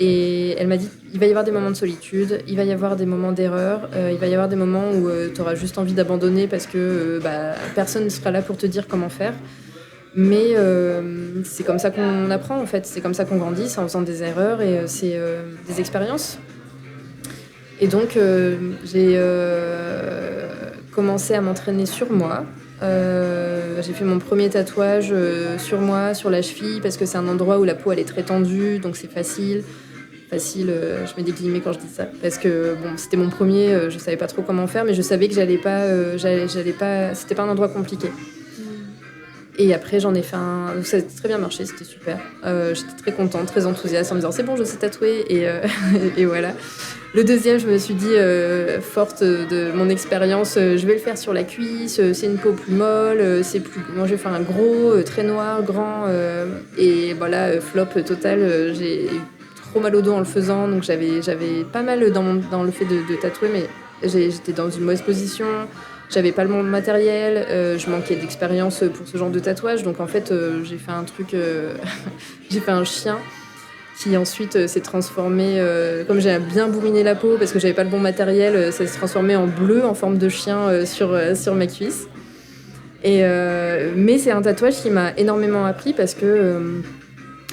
Et elle m'a dit il va y avoir des moments de solitude, il va y avoir des moments d'erreur, il va y avoir des moments où tu auras juste envie d'abandonner parce que personne ne sera là pour te dire comment faire. Mais c'est comme ça qu'on apprend en fait, c'est comme ça qu'on grandit, c'est en faisant des erreurs et c'est des expériences. Et donc j'ai commencé à m'entraîner sur moi. J'ai fait mon premier tatouage sur moi, sur la cheville, parce que c'est un endroit où la peau elle est très tendue, donc c'est facile, je mets des guillemets quand je dis ça, parce que bon, c'était mon premier, je savais pas trop comment faire, mais je savais que j'allais pas, c'était pas un endroit compliqué. Et après, j'en ai fait un. Ça a très bien marché, c'était super. J'étais très contente, très enthousiaste en me disant c'est bon, je sais tatouer. Et voilà. Le deuxième, je me suis dit, forte de mon expérience, je vais le faire sur la cuisse. C'est une peau plus molle. Moi, je vais faire un gros, très noir, grand. Et voilà, flop total. J'ai eu trop mal au dos en le faisant. Donc j'avais pas mal dans le fait de tatouer, mais j'étais dans une mauvaise position. J'avais pas le bon matériel, je manquais d'expérience pour ce genre de tatouage, donc en fait j'ai fait un truc, j'ai fait un chien qui ensuite s'est transformé, comme j'ai bien bourriné la peau parce que j'avais pas le bon matériel, ça s'est transformé en bleu en forme de chien sur ma cuisse. Mais c'est un tatouage qui m'a énormément appris parce que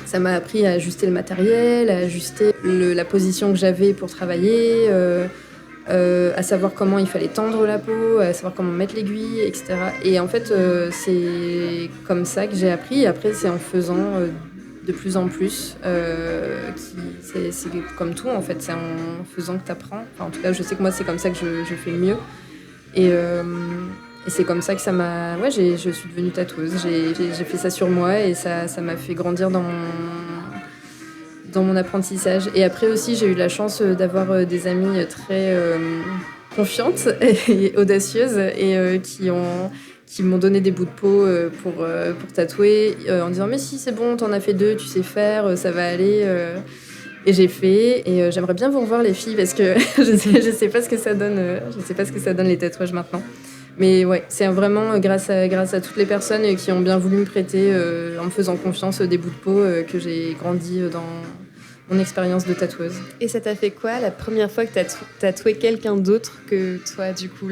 ça m'a appris à ajuster le matériel, à ajuster la position que j'avais pour travailler. À savoir comment il fallait tendre la peau, à savoir comment mettre l'aiguille, etc. Et en fait, c'est comme ça que j'ai appris. Et après, c'est en faisant de plus en plus. C'est comme tout, en fait. C'est en faisant que tu apprends. Enfin, en tout cas, je sais que moi, c'est comme ça que je fais le mieux. Et c'est comme ça que ça m'a... Ouais, je suis devenue tatoueuse. J'ai fait ça sur moi et ça m'a fait grandir dans mon apprentissage. Et après aussi, j'ai eu la chance d'avoir des amies très confiantes et audacieuses et qui m'ont donné des bouts de peau pour tatouer en disant mais si c'est bon, t'en as fait 2, tu sais faire, ça va aller. Et j'ai fait et j'aimerais bien vous revoir les filles parce que je sais pas ce que ça donne. Je sais pas ce que ça donne les tatouages maintenant. Mais ouais, c'est vraiment grâce à toutes les personnes qui ont bien voulu me prêter, en me faisant confiance, des bouts de peau que j'ai grandi dans mon expérience de tatoueuse. Et ça t'a fait quoi la première fois que t'as tatoué quelqu'un d'autre que toi, du coup,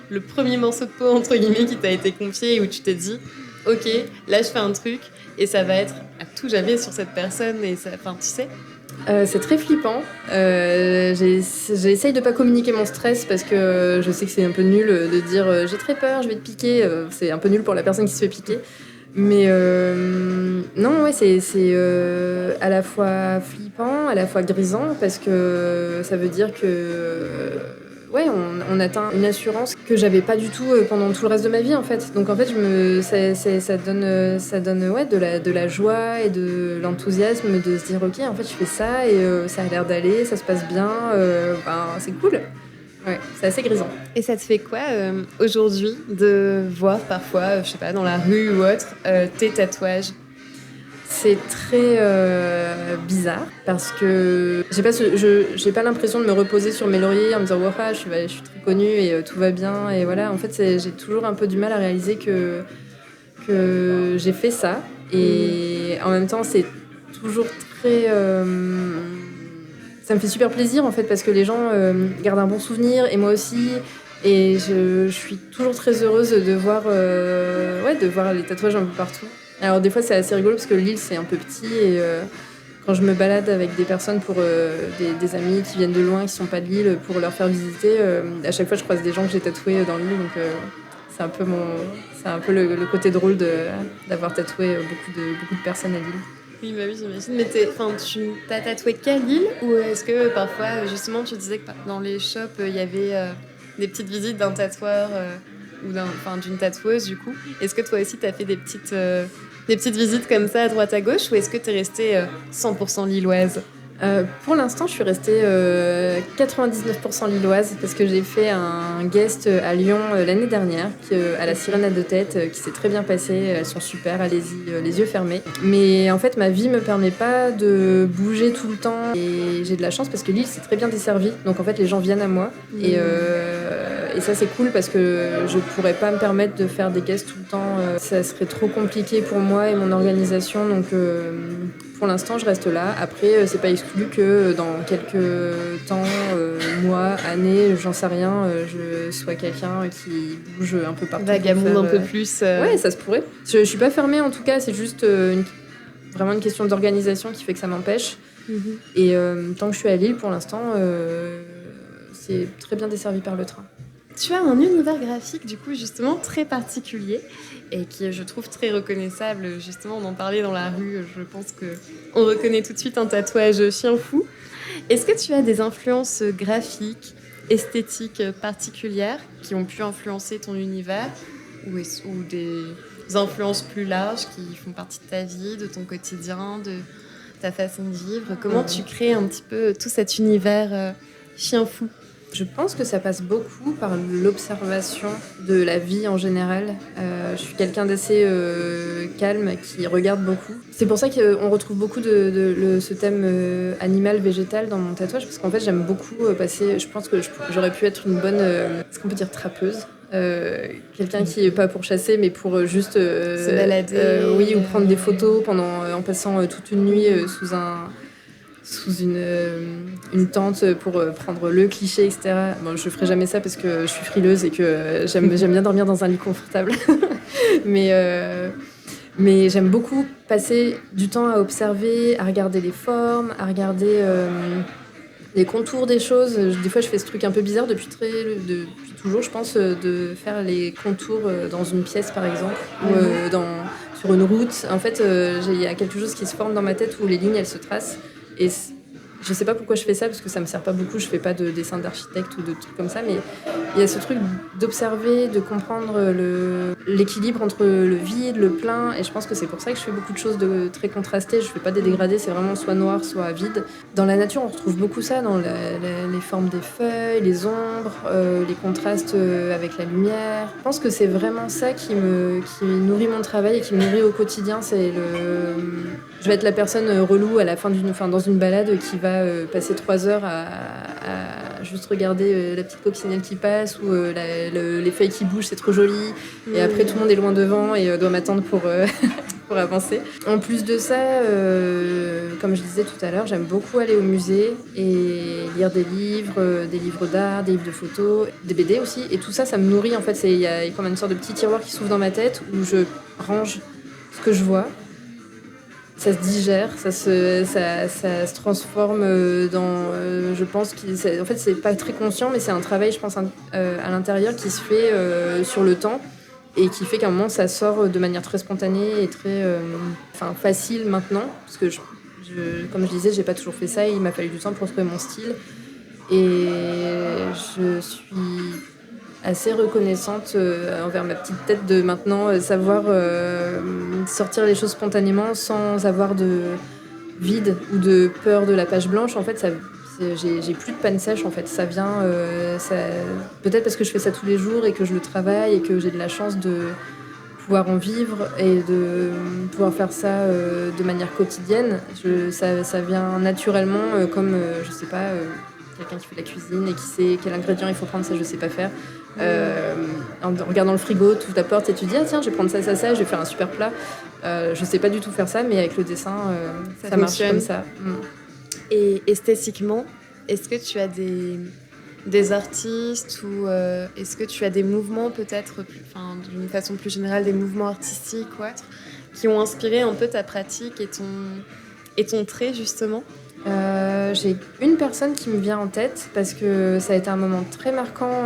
le premier morceau de peau, entre guillemets, qui t'a été confié et où tu t'es dit « Ok, là, je fais un truc et ça va être à tout jamais sur cette personne. » Et ça, enfin, tu sais. C'est très flippant. J'essaye de pas communiquer mon stress parce que je sais que c'est un peu nul de dire j'ai très peur, je vais te piquer. C'est un peu nul pour la personne qui se fait piquer. Mais non, ouais, c'est à la fois flippant, à la fois grisant parce que ça veut dire que ouais, on atteint une assurance que j'avais pas du tout pendant tout le reste de ma vie en fait. Donc en fait, ça donne ouais, de la joie et de l'enthousiasme de se dire ok, en fait, je fais ça et ça a l'air d'aller, ça se passe bien, c'est cool. Ouais, c'est assez grisant. Et ça te fait quoi aujourd'hui de voir parfois, je sais pas, dans la rue ou autre, tes tatouages? C'est très bizarre parce que j'ai pas l'impression de me reposer sur mes lauriers en me disant waouh, je suis très connue et tout va bien et voilà. En fait, j'ai toujours un peu du mal à réaliser que j'ai fait ça et en même temps c'est toujours très ça me fait super plaisir en fait parce que les gens gardent un bon souvenir et moi aussi. Et je suis toujours très heureuse de voir les tatouages un peu partout. Alors des fois c'est assez rigolo parce que Lille c'est un peu petit et quand je me balade avec des personnes pour des amis qui viennent de loin, qui sont pas de Lille, pour leur faire visiter, à chaque fois je croise des gens que j'ai tatoués dans Lille, donc c'est un peu le côté drôle d'avoir tatoué beaucoup de personnes à Lille. Oui, bah oui, j'imagine. Mais tu t'as tatoué qu'à Lille ou est-ce que parfois, justement, tu disais que dans les shops, il y avait des petites visites d'un tatoueur ou d'une tatoueuse, du coup. Est-ce que toi aussi, t'as fait des petites visites comme ça à droite à gauche ou est-ce que t'es restée 100% lilloise? Pour l'instant, je suis restée 99% lilloise parce que j'ai fait un guest à Lyon l'année dernière à la Sirène à deux têtes qui s'est très bien passé. Elles sont super, allez-y, les yeux fermés. Mais en fait, ma vie me permet pas de bouger tout le temps et j'ai de la chance parce que Lille c'est très bien desservi. Donc en fait, les gens viennent à moi et ça c'est cool parce que je pourrais pas me permettre de faire des guests tout le temps. Ça serait trop compliqué pour moi et mon organisation. Donc pour l'instant, je reste là. Après, c'est pas exclu que dans quelques temps, mois, années, j'en sais rien, je sois quelqu'un qui bouge un peu partout. Vagabonde un peu plus. Ouais, ça se pourrait. Je suis pas fermée en tout cas, c'est juste vraiment une question d'organisation qui fait que ça m'empêche. Et tant que je suis à Lille, pour l'instant, c'est très bien desservi par le train. Tu as un univers graphique, du coup, justement, très particulier et qui, je trouve, très reconnaissable. Justement, on en parlait dans la rue, je pense qu'on reconnaît tout de suite un tatouage chien fou. Est-ce que tu as des influences graphiques, esthétiques particulières qui ont pu influencer ton univers ou des influences plus larges qui font partie de ta vie, de ton quotidien, de ta façon de vivre? Comment tu crées un petit peu tout cet univers chien fou? Je pense que ça passe beaucoup par l'observation de la vie en général. Je suis quelqu'un d'assez calme qui regarde beaucoup. C'est pour ça qu'on retrouve beaucoup ce thème animal-végétal dans mon tatouage, parce qu'en fait j'aime beaucoup passer. Je pense que j'aurais pu être une bonne, est-ce qu'on peut dire trappeuse, quelqu'un qui est pas pour chasser mais pour juste se balader, oui, ou prendre des photos en passant toute une nuit sous une tente pour prendre le cliché, etc. Bon, je ferai jamais ça parce que je suis frileuse et que j'aime bien dormir dans un lit confortable. mais j'aime beaucoup passer du temps à observer, à regarder les formes, à regarder les contours des choses. Des fois, je fais ce truc un peu bizarre depuis toujours, je pense, de faire les contours dans une pièce, par exemple, ou sur une route. En fait, il y a quelque chose qui se forme dans ma tête où les lignes, elles se tracent. Et je sais pas pourquoi je fais ça, parce que ça me sert pas beaucoup, je fais pas de dessin d'architecte ou de trucs comme ça, mais il y a ce truc d'observer, de comprendre l'équilibre entre le vide, le plein, et je pense que c'est pour ça que je fais beaucoup de choses très contrastées. Je fais pas des dégradés, c'est vraiment soit noir, soit vide. Dans la nature, on retrouve beaucoup ça, dans les formes des feuilles, les ombres, les contrastes avec la lumière. Je pense que c'est vraiment ça qui nourrit mon travail et qui me nourrit au quotidien. Je vais être la personne relou à la fin dans une balade qui va passer 3 heures à juste regarder la petite coccinelle qui passe ou les feuilles qui bougent, c'est trop joli. Et après, tout le monde est loin devant et doit m'attendre pour avancer. En plus de ça, comme je disais tout à l'heure, j'aime beaucoup aller au musée et lire des livres d'art, des livres de photos, des BD aussi. Et tout ça, ça me nourrit. En fait, il y a comme une sorte de petit tiroir qui s'ouvre dans ma tête où je range ce que je vois. Ça se digère, ça se transforme dans... je pense en fait, c'est pas très conscient, mais c'est un travail, je pense, à l'intérieur qui se fait sur le temps et qui fait qu'à un moment, ça sort de manière très spontanée et très facile maintenant. Parce que, comme je disais, j'ai pas toujours fait ça et il m'a fallu du temps pour trouver mon style. Et je suis assez reconnaissante envers ma petite tête de maintenant savoir sortir les choses spontanément sans avoir de vide ou de peur de la page blanche. En fait, j'ai plus de panne sèche. En fait, ça vient peut-être parce que je fais ça tous les jours et que je le travaille et que j'ai de la chance de pouvoir en vivre et de pouvoir faire ça de manière quotidienne. Ça vient naturellement comme je sais pas, quelqu'un qui fait de la cuisine et qui sait quel ingrédient il faut prendre, ça je sais pas faire. En regardant le frigo, tu ouvres ta porte et tu dis ah tiens, je vais prendre ça, je vais faire un super plat. Je sais pas du tout faire ça, mais avec le dessin, ça marche comme ça. Et esthétiquement, est-ce que tu as des artistes ou est-ce que tu as des mouvements peut-être, d'une façon plus générale, des mouvements artistiques ou autres, qui ont inspiré un peu ta pratique et ton trait justement? J'ai une personne qui me vient en tête parce que ça a été un moment très marquant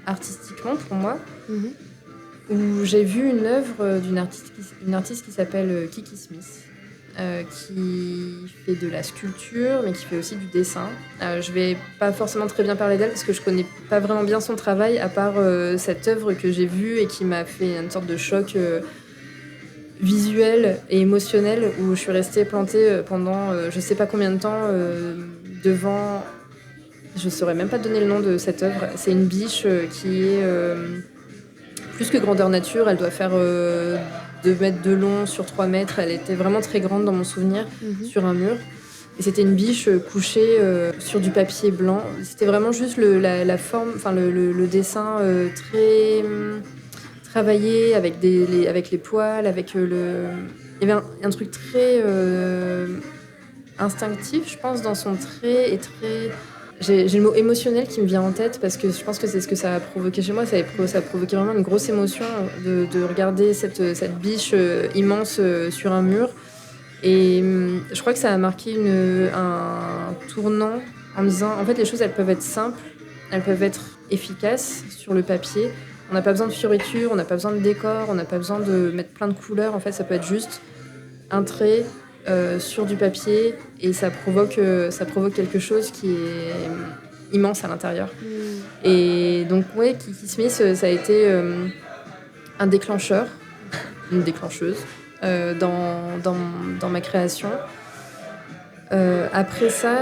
artistiquement pour moi, où j'ai vu une œuvre d'une artiste qui s'appelle Kiki Smith, qui fait de la sculpture mais qui fait aussi du dessin. Je vais pas forcément très bien parler d'elle parce que je connais pas vraiment bien son travail à part cette œuvre que j'ai vue et qui m'a fait une sorte de choc visuel et émotionnel où je suis restée plantée pendant je sais pas combien de temps devant. Je saurais même pas donner le nom de cette œuvre. C'est une biche qui est plus que grandeur nature. Elle doit faire 2 mètres de long sur 3 mètres. Elle était vraiment très grande dans mon souvenir, sur un mur. Et c'était une biche couchée sur du papier blanc. C'était vraiment juste la forme, enfin le dessin très travaillé avec les poils, avec le. Il y avait un truc très instinctif, je pense, dans son trait et très. J'ai le mot émotionnel qui me vient en tête parce que je pense que c'est ce que ça a provoqué chez moi. Ça a provoqué vraiment une grosse émotion de regarder cette biche immense sur un mur. Et je crois que ça a marqué un tournant en me disant, en fait, les choses, elles peuvent être simples, elles peuvent être efficaces sur le papier. On n'a pas besoin de fioritures, on n'a pas besoin de décor, on n'a pas besoin de mettre plein de couleurs. En fait, ça peut être juste un trait sur du papier et ça provoque quelque chose qui est immense à l'intérieur. Et donc, ouais, Kiki Smith, ça a été un déclencheur, une déclencheuse. Dans ma création. Après ça,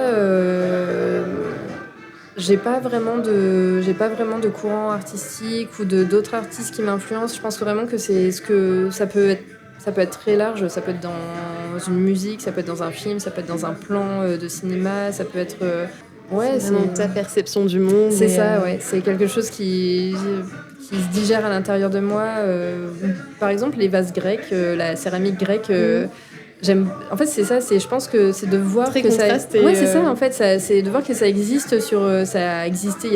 j'ai pas vraiment de courant artistique ou d'autres artistes qui m'influencent. Je pense vraiment que c'est ce que ça peut être très large. Ça peut être dans une musique, ça peut être dans un film, ça peut être dans un plan de cinéma, ça peut être c'est dans ta perception du monde. C'est ça, ouais. C'est quelque chose qui se digère à l'intérieur de moi. Par exemple, les vases grecs, la céramique grecque, j'aime. En fait, c'est ça. Je pense que c'est de voir très que contrasté. Ouais, c'est ça. En fait, c'est de voir que ça existe ça a existé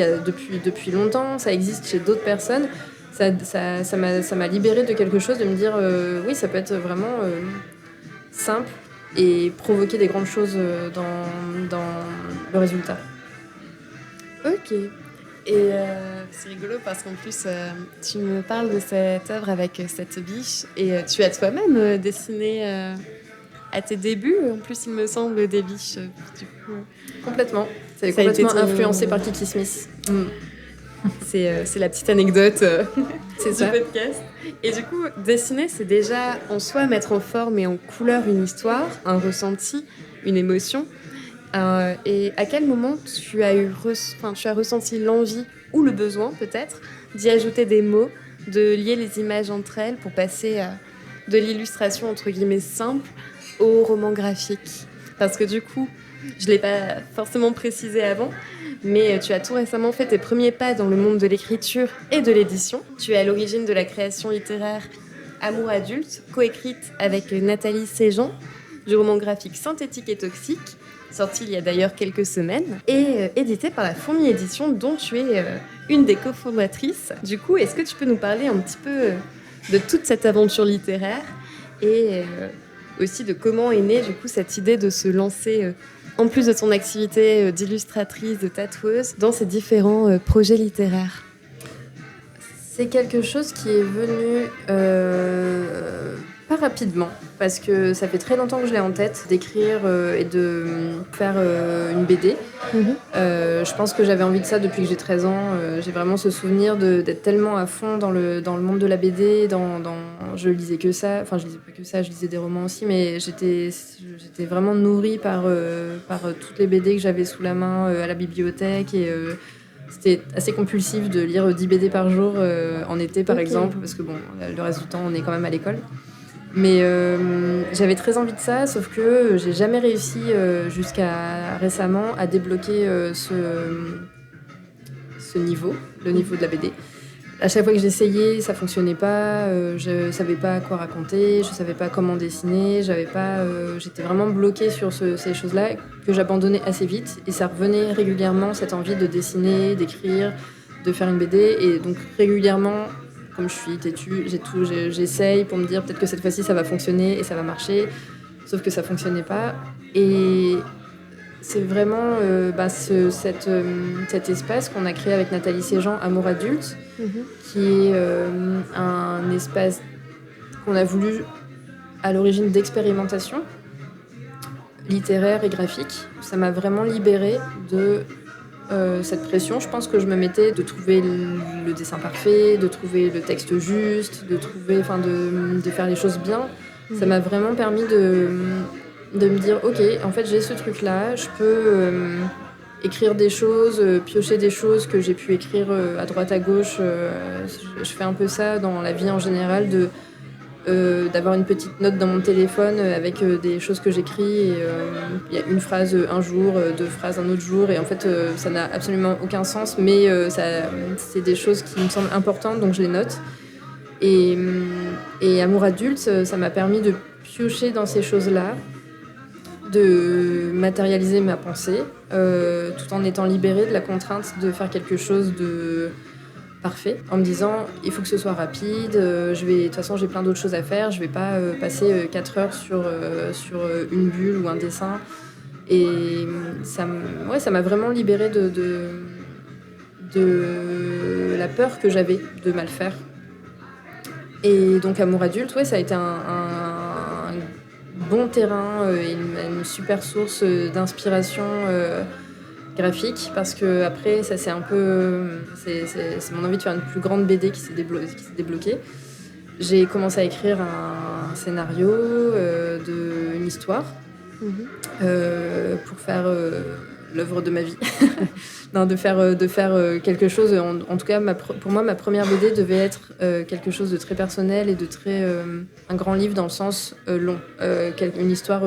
depuis longtemps. Ça existe chez d'autres personnes. Ça m'a libérée de quelque chose, de me dire oui, ça peut être vraiment simple et provoquer des grandes choses dans le résultat. Ok. Et c'est rigolo parce qu'en plus, tu me parles de cette œuvre avec cette biche et tu as toi-même dessiné à tes débuts, en plus, il me semble, des biches. Du coup, complètement. C'est complètement influencé par Kiki Smith. C'est la petite anecdote c'est du ça. podcast. Et du coup, dessiner, c'est déjà en soi mettre en forme et en couleur une histoire, un ressenti, une émotion. Et à quel moment tu as ressenti l'envie ou le besoin peut-être d'y ajouter des mots, de lier les images entre elles pour passer de l'illustration entre guillemets simple au roman graphique? Parce que du coup, je ne l'ai pas forcément précisé avant, mais tu as tout récemment fait tes premiers pas dans le monde de l'écriture et de l'édition. Tu es à l'origine de la création littéraire Amour adulte, coécrite avec Nathalie Séjean, du roman graphique Synthétique et toxique, sorti il y a d'ailleurs quelques semaines, et édité par la Fourmi Édition, dont tu es une des cofondatrices. Du coup, est-ce que tu peux nous parler un petit peu de toute cette aventure littéraire et aussi de comment est née du coup cette idée de se lancer, en plus de ton activité d'illustratrice, de tatoueuse, dans ces différents projets littéraires? C'est quelque chose qui est venu pas rapidement, parce que ça fait très longtemps que je l'ai en tête, d'écrire et de faire une BD. Je pense que j'avais envie de ça depuis que j'ai 13 ans. J'ai vraiment ce souvenir d'être tellement à fond dans le monde de la BD. Je lisais que ça, enfin je lisais pas que ça, je lisais des romans aussi, mais j'étais vraiment nourrie par toutes les BD que j'avais sous la main à la bibliothèque et c'était assez compulsif de lire 10 BD par jour en été par exemple, parce que bon, le reste du temps on est quand même à l'école. Mais j'avais très envie de ça, sauf que j'ai jamais réussi jusqu'à récemment à débloquer ce niveau, le niveau de la BD. À chaque fois que j'essayais, ça fonctionnait pas, je savais pas quoi raconter, je savais pas comment dessiner, j'étais vraiment bloquée sur ces choses-là que j'abandonnais assez vite et ça revenait régulièrement, cette envie de dessiner, d'écrire, de faire une BD et donc régulièrement, comme je suis têtue, j'essaye pour me dire peut-être que cette fois-ci ça va fonctionner et ça va marcher, sauf que ça fonctionnait pas et c'est vraiment cet espace qu'on a créé avec Nathalie Séjean, Amour adulte, qui est un espace qu'on a voulu à l'origine d'expérimentation littéraire et graphique. Ça m'a vraiment libérée de cette pression. Je pense que je me mettais de trouver le dessin parfait, de trouver le texte juste, de faire les choses bien. Ça m'a vraiment permis de me dire, ok, en fait j'ai ce truc-là, je peux écrire des choses, piocher des choses que j'ai pu écrire à droite à gauche. Je fais un peu ça dans la vie en général, d'avoir une petite note dans mon téléphone avec des choses que j'écris. Il y a une phrase un jour, deux phrases un autre jour, et en fait ça n'a absolument aucun sens, mais c'est des choses qui me semblent importantes, donc je les note. Et Amour adulte, ça m'a permis de piocher dans ces choses-là, de matérialiser ma pensée, tout en étant libérée de la contrainte de faire quelque chose de parfait, en me disant il faut que ce soit rapide, de toute façon j'ai plein d'autres choses à faire, je vais pas passer 4 heures sur une bulle ou un dessin. Et ça m'a vraiment libérée de la peur que j'avais de mal faire. Et donc Amour adulte, ça a été un bon terrain et une super source d'inspiration graphique, parce que après ça c'est un peu c'est mon envie de faire une plus grande BD qui s'est débloquée. J'ai commencé à écrire un scénario d'une histoire pour faire l'œuvre de ma vie. Non, de faire quelque chose. En tout cas, pour moi, ma première BD devait être quelque chose de très personnel et de très un grand livre dans le sens long, une histoire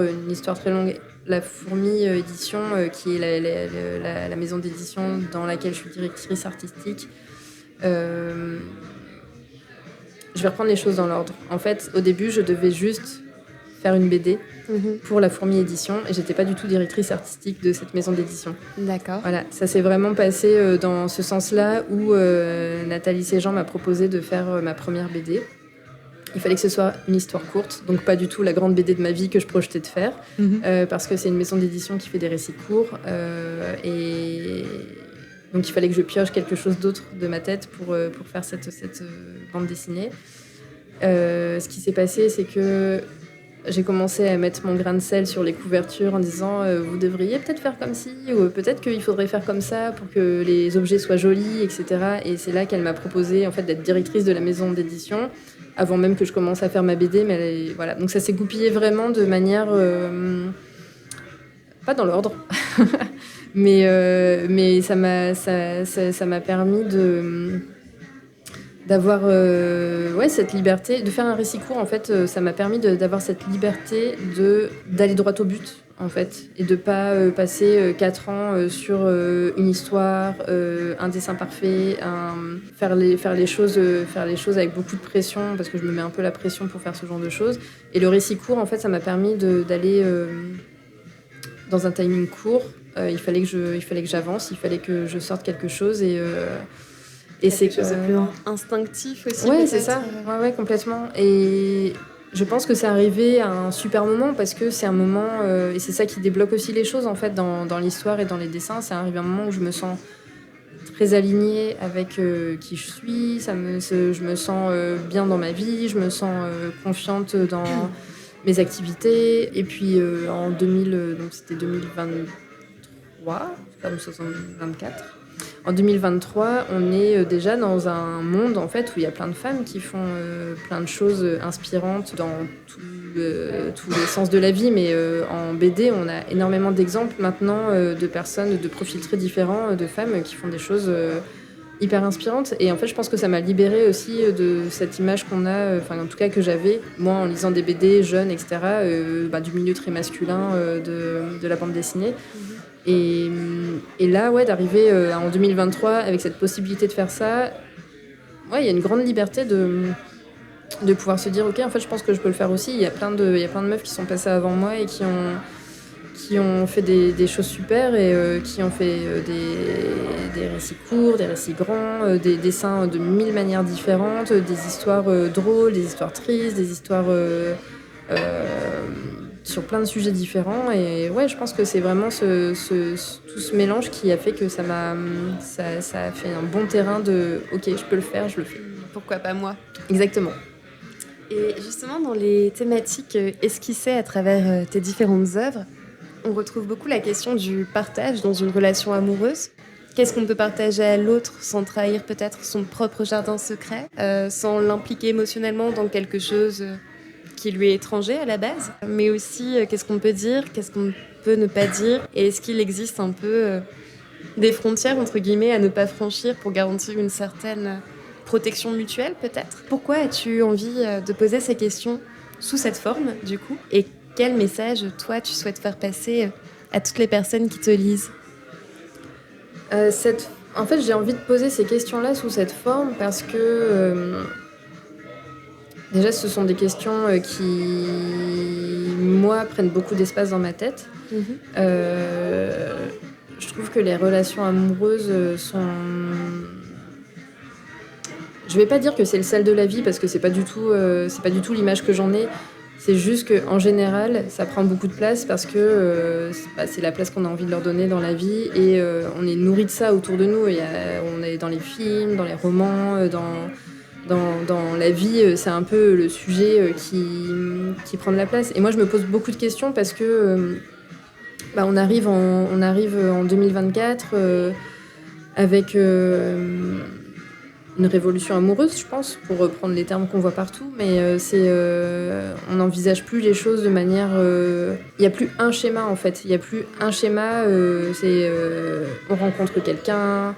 très longue. La Fourmi Édition, qui est la maison d'édition dans laquelle je suis directrice artistique. Je vais reprendre les choses dans l'ordre. En fait, au début, je devais juste faire une BD pour la Fourmi Édition, et j'étais pas du tout directrice artistique de cette maison d'édition. D'accord. Voilà, ça s'est vraiment passé dans ce sens-là où Nathalie Séjean m'a proposé de faire ma première BD. Il fallait que ce soit une histoire courte, donc pas du tout la grande BD de ma vie que je projetais de faire, parce que c'est une maison d'édition qui fait des récits courts, et donc il fallait que je pioche quelque chose d'autre de ma tête pour faire cette bande dessinée. Ce qui s'est passé, c'est que j'ai commencé à mettre mon grain de sel sur les couvertures en disant vous devriez peut-être faire comme ci, ou peut-être qu'il faudrait faire comme ça pour que les objets soient jolis, etc. Et c'est là qu'elle m'a proposé en fait d'être directrice de la maison d'édition, avant même que je commence à faire ma BD. Mais voilà, donc ça s'est goupillé vraiment de manière pas dans l'ordre, mais ça m'a permis d'avoir cette liberté de faire un récit court. En fait, ça m'a permis d'avoir cette liberté d'aller droit au but, en fait, et de pas passer 4 ans sur une histoire, un dessin parfait, faire les choses avec beaucoup de pression, parce que je me mets un peu la pression pour faire ce genre de choses. Et le récit court, en fait, ça m'a permis d'aller dans un timing court. Il fallait que j'avance, il fallait que je sorte quelque chose, et c'est quelque chose de plus instinctif aussi. Ouais, c'est ça. Ouais, complètement. Et je pense que c'est arrivé à un super moment, parce que c'est un moment, et c'est ça qui débloque aussi les choses en fait dans l'histoire et dans les dessins. C'est arrivé à un moment où je me sens très alignée avec qui je suis. Je me sens bien dans ma vie. Je me sens confiante dans mes activités. Et puis en 2000, donc c'était 2023, comme 2024. En 2023, on est déjà dans un monde en fait où il y a plein de femmes qui font plein de choses inspirantes dans tous les sens de la vie, mais en BD, on a énormément d'exemples maintenant de personnes de profils très différents, de femmes qui font des choses hyper inspirantes. Et en fait, je pense que ça m'a libérée aussi de cette image qu'on a, en tout cas que j'avais, moi, en lisant des BD jeunes, etc., du milieu très masculin de la bande dessinée. Et là, d'arriver en 2023 avec cette possibilité de faire ça, il y a une grande liberté de pouvoir se dire ok, en fait, je pense que je peux le faire aussi. Il y a plein de meufs qui sont passées avant moi et qui ont fait des choses super, et qui ont fait des récits courts, des récits grands, des dessins de 1000 manières différentes, des histoires drôles, des histoires tristes, des histoires sur plein de sujets différents. Et je pense que c'est vraiment tout ce mélange qui a fait que ça a fait un bon terrain de ok, je peux le faire, je le fais. Pourquoi pas moi ? Exactement. Et justement, dans les thématiques esquissées à travers tes différentes œuvres, on retrouve beaucoup la question du partage dans une relation amoureuse. Qu'est-ce qu'on peut partager à l'autre sans trahir peut-être son propre jardin secret, sans l'impliquer émotionnellement dans quelque chose qui lui est étranger à la base, mais aussi qu'est-ce qu'on peut dire, qu'est-ce qu'on peut ne pas dire, et est-ce qu'il existe un peu des frontières, entre guillemets, à ne pas franchir pour garantir une certaine protection mutuelle, peut-être. Pourquoi as-tu envie de poser ces questions sous cette forme, du coup, et quel message, toi, tu souhaites faire passer à toutes les personnes qui te lisent? En fait, j'ai envie de poser ces questions-là sous cette forme parce que déjà, ce sont des questions qui, moi, prennent beaucoup d'espace dans ma tête. Je trouve que les relations amoureuses sont... Je vais pas dire que c'est le sel de la vie parce que c'est pas du tout l'image que j'en ai. C'est juste qu'en général, ça prend beaucoup de place parce que c'est la place qu'on a envie de leur donner dans la vie et on est nourri de ça autour de nous. On est dans les films, dans les romans, dans la vie, c'est un peu le sujet qui prend de la place. Et moi, je me pose beaucoup de questions parce que on arrive en 2024 avec une révolution amoureuse, je pense, pour reprendre les termes qu'on voit partout, mais on n'envisage plus les choses de manière... Il n'y a plus un schéma, en fait. Il n'y a plus un schéma, on rencontre quelqu'un,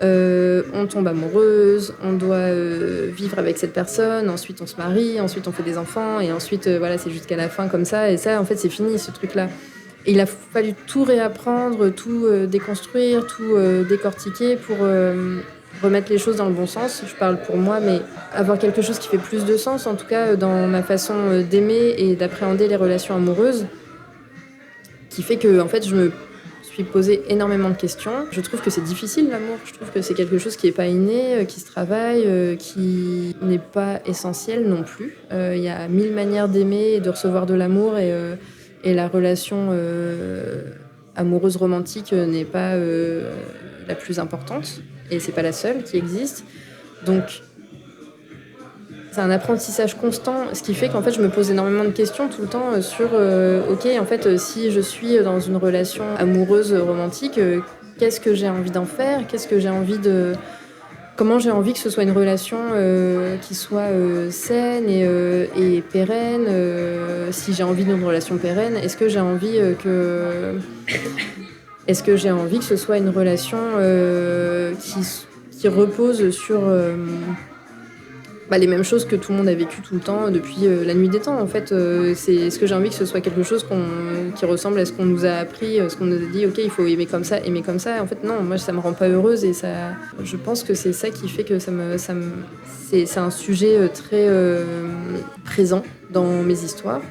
on tombe amoureuse, on doit vivre avec cette personne, ensuite on se marie, ensuite on fait des enfants, et ensuite, c'est jusqu'à la fin comme ça, et ça, en fait, c'est fini, ce truc-là. Et il a fallu tout réapprendre, tout déconstruire, tout décortiquer pour... remettre les choses dans le bon sens, je parle pour moi, mais avoir quelque chose qui fait plus de sens, en tout cas dans ma façon d'aimer et d'appréhender les relations amoureuses, qui fait que en fait, je me suis posé énormément de questions. Je trouve que c'est difficile l'amour, je trouve que c'est quelque chose qui n'est pas inné, qui se travaille, qui n'est pas essentiel non plus. Il y a 1000 manières d'aimer et de recevoir de l'amour et la relation amoureuse romantique n'est pas la plus importante. Et c'est pas la seule qui existe. Donc, c'est un apprentissage constant, ce qui fait qu'en fait, je me pose énormément de questions tout le temps sur ok, en fait, si je suis dans une relation amoureuse romantique, qu'est-ce que j'ai envie d'en faire? Qu'est-ce que j'ai envie de... Comment j'ai envie que ce soit une relation qui soit saine et pérenne? Si j'ai envie d'une relation pérenne, est-ce que j'ai envie que ce soit une relation qui repose sur les mêmes choses que tout le monde a vécu tout le temps depuis la nuit des temps? En fait, est-ce que j'ai envie que ce soit quelque chose qui ressemble à ce qu'on nous a appris, ce qu'on nous a dit, ok, il faut aimer comme ça, aimer comme ça. En fait, non, moi, ça me rend pas heureuse et ça, je pense que c'est ça qui fait que c'est un sujet très présent dans mes histoires.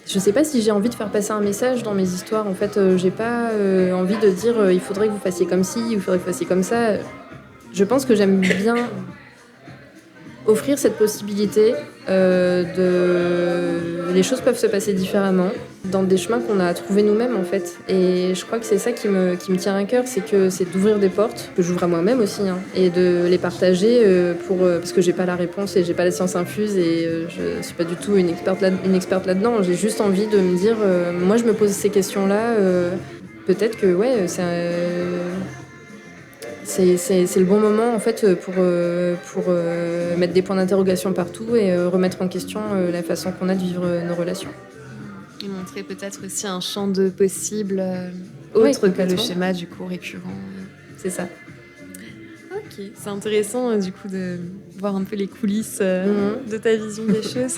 Je sais pas si j'ai envie de faire passer un message dans mes histoires. En fait, j'ai pas envie de dire il faudrait que vous fassiez comme ci, il faudrait que vous fassiez comme ça. Je pense que j'aime bien offrir cette possibilité les choses peuvent se passer différemment dans des chemins qu'on a trouvés nous-mêmes en fait. Et je crois que c'est ça qui me tient à cœur, c'est d'ouvrir des portes que j'ouvre à moi-même aussi et de les partager parce que j'ai pas la réponse et j'ai pas la science infuse et je suis pas du tout une experte là-dedans. J'ai juste envie de me dire moi je me pose ces questions-là, peut-être que c'est le bon moment en fait pour mettre des points d'interrogation partout et remettre en question la façon qu'on a de vivre nos relations. Et montrer peut-être aussi un champ de possibles autre que le schéma du coup récurrent. C'est ça. Ok, c'est intéressant du coup de voir un peu les coulisses de ta vision des choses.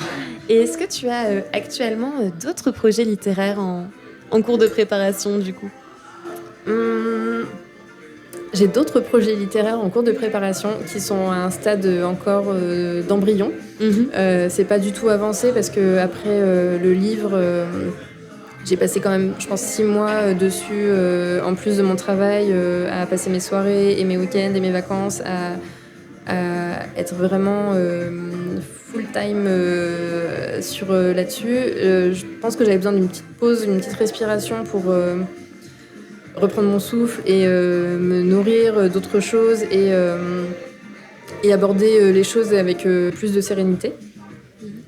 Et est-ce que tu as actuellement d'autres projets littéraires en cours de préparation du coup? J'ai d'autres projets littéraires en cours de préparation qui sont à un stade encore d'embryon. C'est pas du tout avancé parce que après le livre, j'ai passé quand même, je pense, 6 mois dessus, en plus de mon travail, à passer mes soirées et mes week-ends et mes vacances, à être vraiment full-time là-dessus. Je pense que j'avais besoin d'une petite pause, une petite respiration pour... reprendre mon souffle et me nourrir d'autres choses et aborder les choses avec plus de sérénité.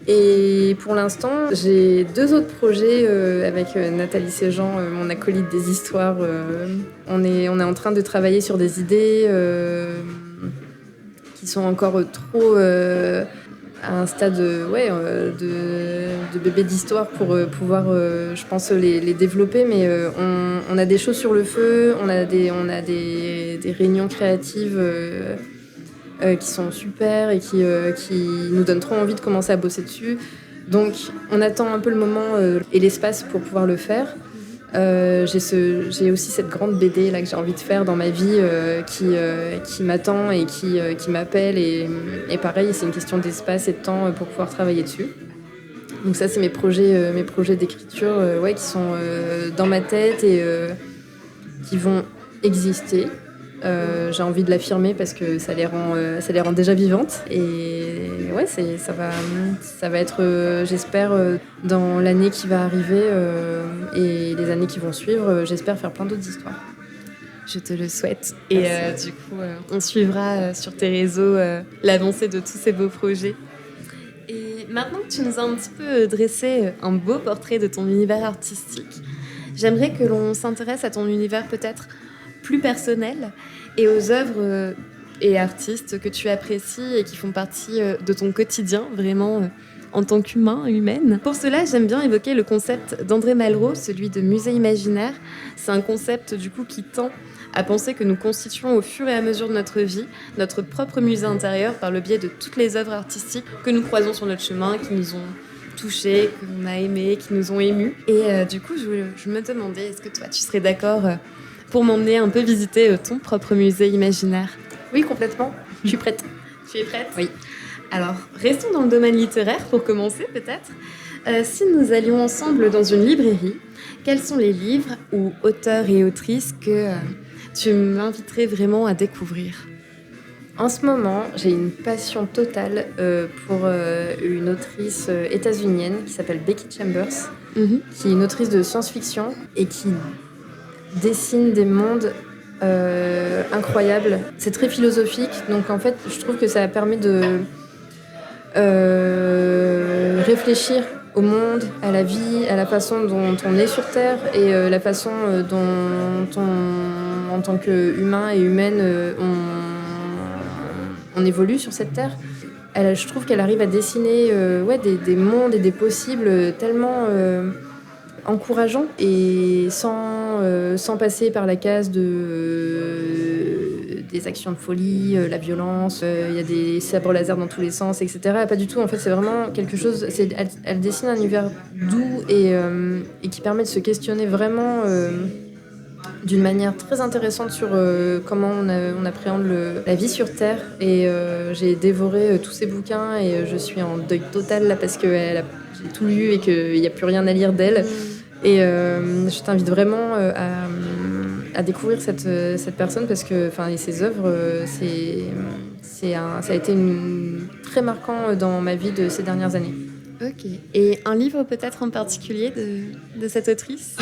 Et pour l'instant, j'ai 2 autres projets avec Nathalie Séjean, mon acolyte des histoires. On est en train de travailler sur des idées qui sont encore trop à un stade de bébé d'histoire pour pouvoir, je pense, les développer. Mais on a des choses sur le feu, on a des réunions créatives qui sont super et qui nous donnent trop envie de commencer à bosser dessus. Donc on attend un peu le moment et l'espace pour pouvoir le faire. J'ai aussi cette grande BD là que j'ai envie de faire dans ma vie qui m'attend et qui m'appelle et pareil, c'est une question d'espace et de temps pour pouvoir travailler dessus. Donc ça, c'est mes projets d'écriture qui sont dans ma tête et qui vont exister. J'ai envie de l'affirmer parce que ça les rend déjà vivantes et ouais, ça va être j'espère dans l'année qui va arriver et les années qui vont suivre, j'espère faire plein d'autres histoires. Je te le souhaite et du coup on suivra sur tes réseaux l'avancée de tous ces beaux projets. Et maintenant que tu nous as un petit peu dressé un beau portrait de ton univers artistique, j'aimerais que l'on s'intéresse à ton univers peut-être plus personnel et aux œuvres et artistes que tu apprécies et qui font partie de ton quotidien, vraiment en tant humaine. Pour cela, j'aime bien évoquer le concept d'André Malraux, celui de musée imaginaire. C'est un concept du coup qui tend à penser que nous constituons au fur et à mesure de notre vie notre propre musée intérieur par le biais de toutes les œuvres artistiques que nous croisons sur notre chemin, qui nous ont touchés, que l'on a aimés, qui nous ont émus. Et du coup, je me demandais, est-ce que toi, tu serais d'accord pour m'emmener un peu visiter ton propre musée imaginaire? Oui, complètement. Je suis prête. Tu es prête? Oui. Alors, restons dans le domaine littéraire pour commencer peut-être. Si nous allions ensemble dans une librairie, quels sont les livres ou auteurs et autrices que tu m'inviterais vraiment à découvrir? En ce moment, j'ai une passion totale pour une autrice états-unienne qui s'appelle Becky Chambers, qui est une autrice de science-fiction et qui dessine des mondes incroyables. C'est très philosophique, donc en fait, je trouve que ça permet de réfléchir au monde, à la vie, à la façon dont on est sur Terre et la façon dont en tant qu'humain et humaine, on évolue sur cette Terre. Je trouve qu'elle arrive à dessiner des mondes et des possibles tellement encourageants et sans passer par la case des actions de folie, la violence, il y a des sabres laser dans tous les sens, etc. Pas du tout, en fait, c'est vraiment quelque chose... Elle dessine un univers doux et qui permet de se questionner vraiment d'une manière très intéressante sur comment on appréhende la vie sur Terre. Et j'ai dévoré tous ses bouquins et je suis en deuil total là parce que j'ai tout lu et qu'il n'y a plus rien à lire d'elle. Et je t'invite vraiment à découvrir cette personne parce que ses œuvres, ça a été très marquant dans ma vie de ces dernières années. Ok. Et un livre peut-être en particulier de cette autrice?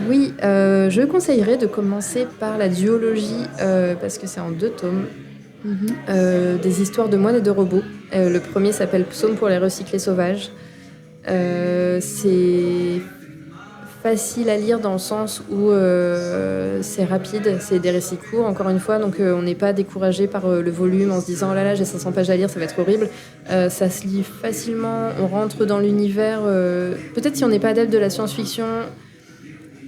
Oui, je conseillerais de commencer par la duologie parce que c'est en 2 tomes. Des histoires de moines et de robots. Le premier s'appelle Psaume pour les recyclés sauvages. C'est facile à lire dans le sens où c'est rapide, c'est des récits courts, encore une fois, donc on n'est pas découragé par le volume en se disant « Oh là là, j'ai 500 pages à lire, ça va être horrible ». Ça se lit facilement, on rentre dans l'univers. Peut-être si on n'est pas adepte de la science-fiction,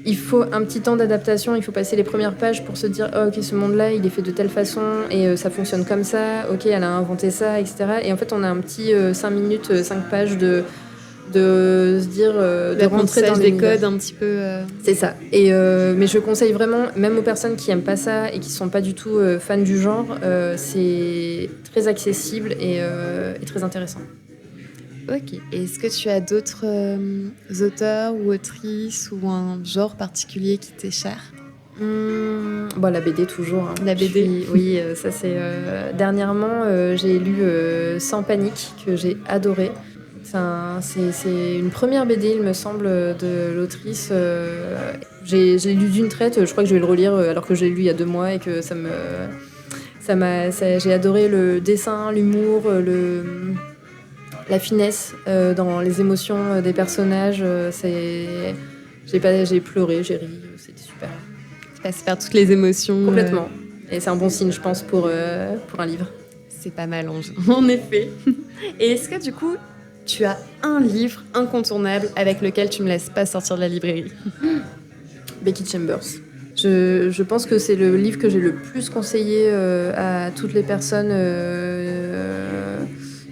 il faut un petit temps d'adaptation, il faut passer les premières pages pour se dire « Oh, ok, ce monde-là, il est fait de telle façon et ça fonctionne comme ça, ok, elle a inventé ça, etc. » Et en fait, on a un petit 5 minutes, 5 pages de se dire de rentrer dans des codes un petit peu c'est ça et mais je conseille vraiment même aux personnes qui aiment pas ça et qui sont pas du tout fans du genre, c'est très accessible et très intéressant. Ok. Et est-ce que tu as d'autres auteurs ou autrices ou un genre particulier qui t'est cher? La BD toujours, hein. La BD. Oui, ça c'est dernièrement j'ai lu Sans panique que j'ai adoré. C'est une première BD, il me semble, de l'autrice. J'ai lu d'une traite, je crois que je vais le relire alors que je l'ai lu il y a 2 mois et que j'ai adoré le dessin, l'humour, la finesse dans les émotions des personnages. J'ai pleuré, j'ai ri, c'était super. Tu passes par toutes les émotions. Complètement. Et c'est un bon signe, je pense, pour un livre. C'est pas mal, en effet. Et est-ce que du coup, tu as un livre incontournable avec lequel tu me laisses pas sortir de la librairie? Becky Chambers. Je pense que c'est le livre que j'ai le plus conseillé à toutes les personnes,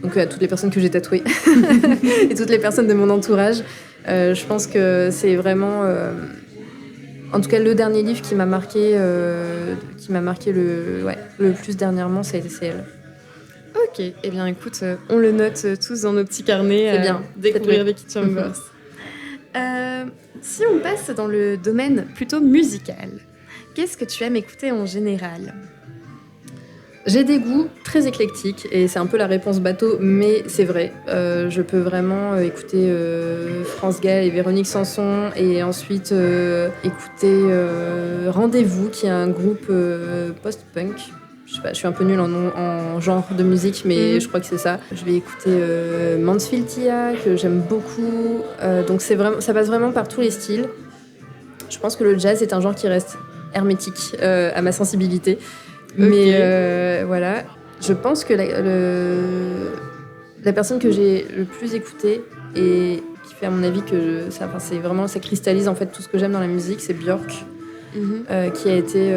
donc à toutes les personnes que j'ai tatouées et toutes les personnes de mon entourage. Je pense que c'est vraiment, en tout cas, le dernier livre qui m'a marqué le plus dernièrement, c'est elle. Ok, eh bien écoute, on le note tous dans nos petits carnets. C'est bien. Découvrir Becky Chambers. Si on passe dans le domaine plutôt musical, qu'est-ce que tu aimes écouter en général? J'ai des goûts très éclectiques et c'est un peu la réponse bateau, mais c'est vrai. Je peux vraiment écouter France Gall et Véronique Sanson et ensuite écouter Rendez-vous, qui est un groupe post-punk. Je sais pas, je suis un peu nulle en genre de musique, mais je crois que c'est ça. Je vais écouter Mansfield Tia, que j'aime beaucoup. Donc ça passe vraiment par tous les styles. Je pense que le jazz est un genre qui reste hermétique à ma sensibilité. Mais voilà, je pense que la personne que j'ai le plus écoutée et qui fait à mon avis que ça cristallise en fait tout ce que j'aime dans la musique, c'est Björk, qui a été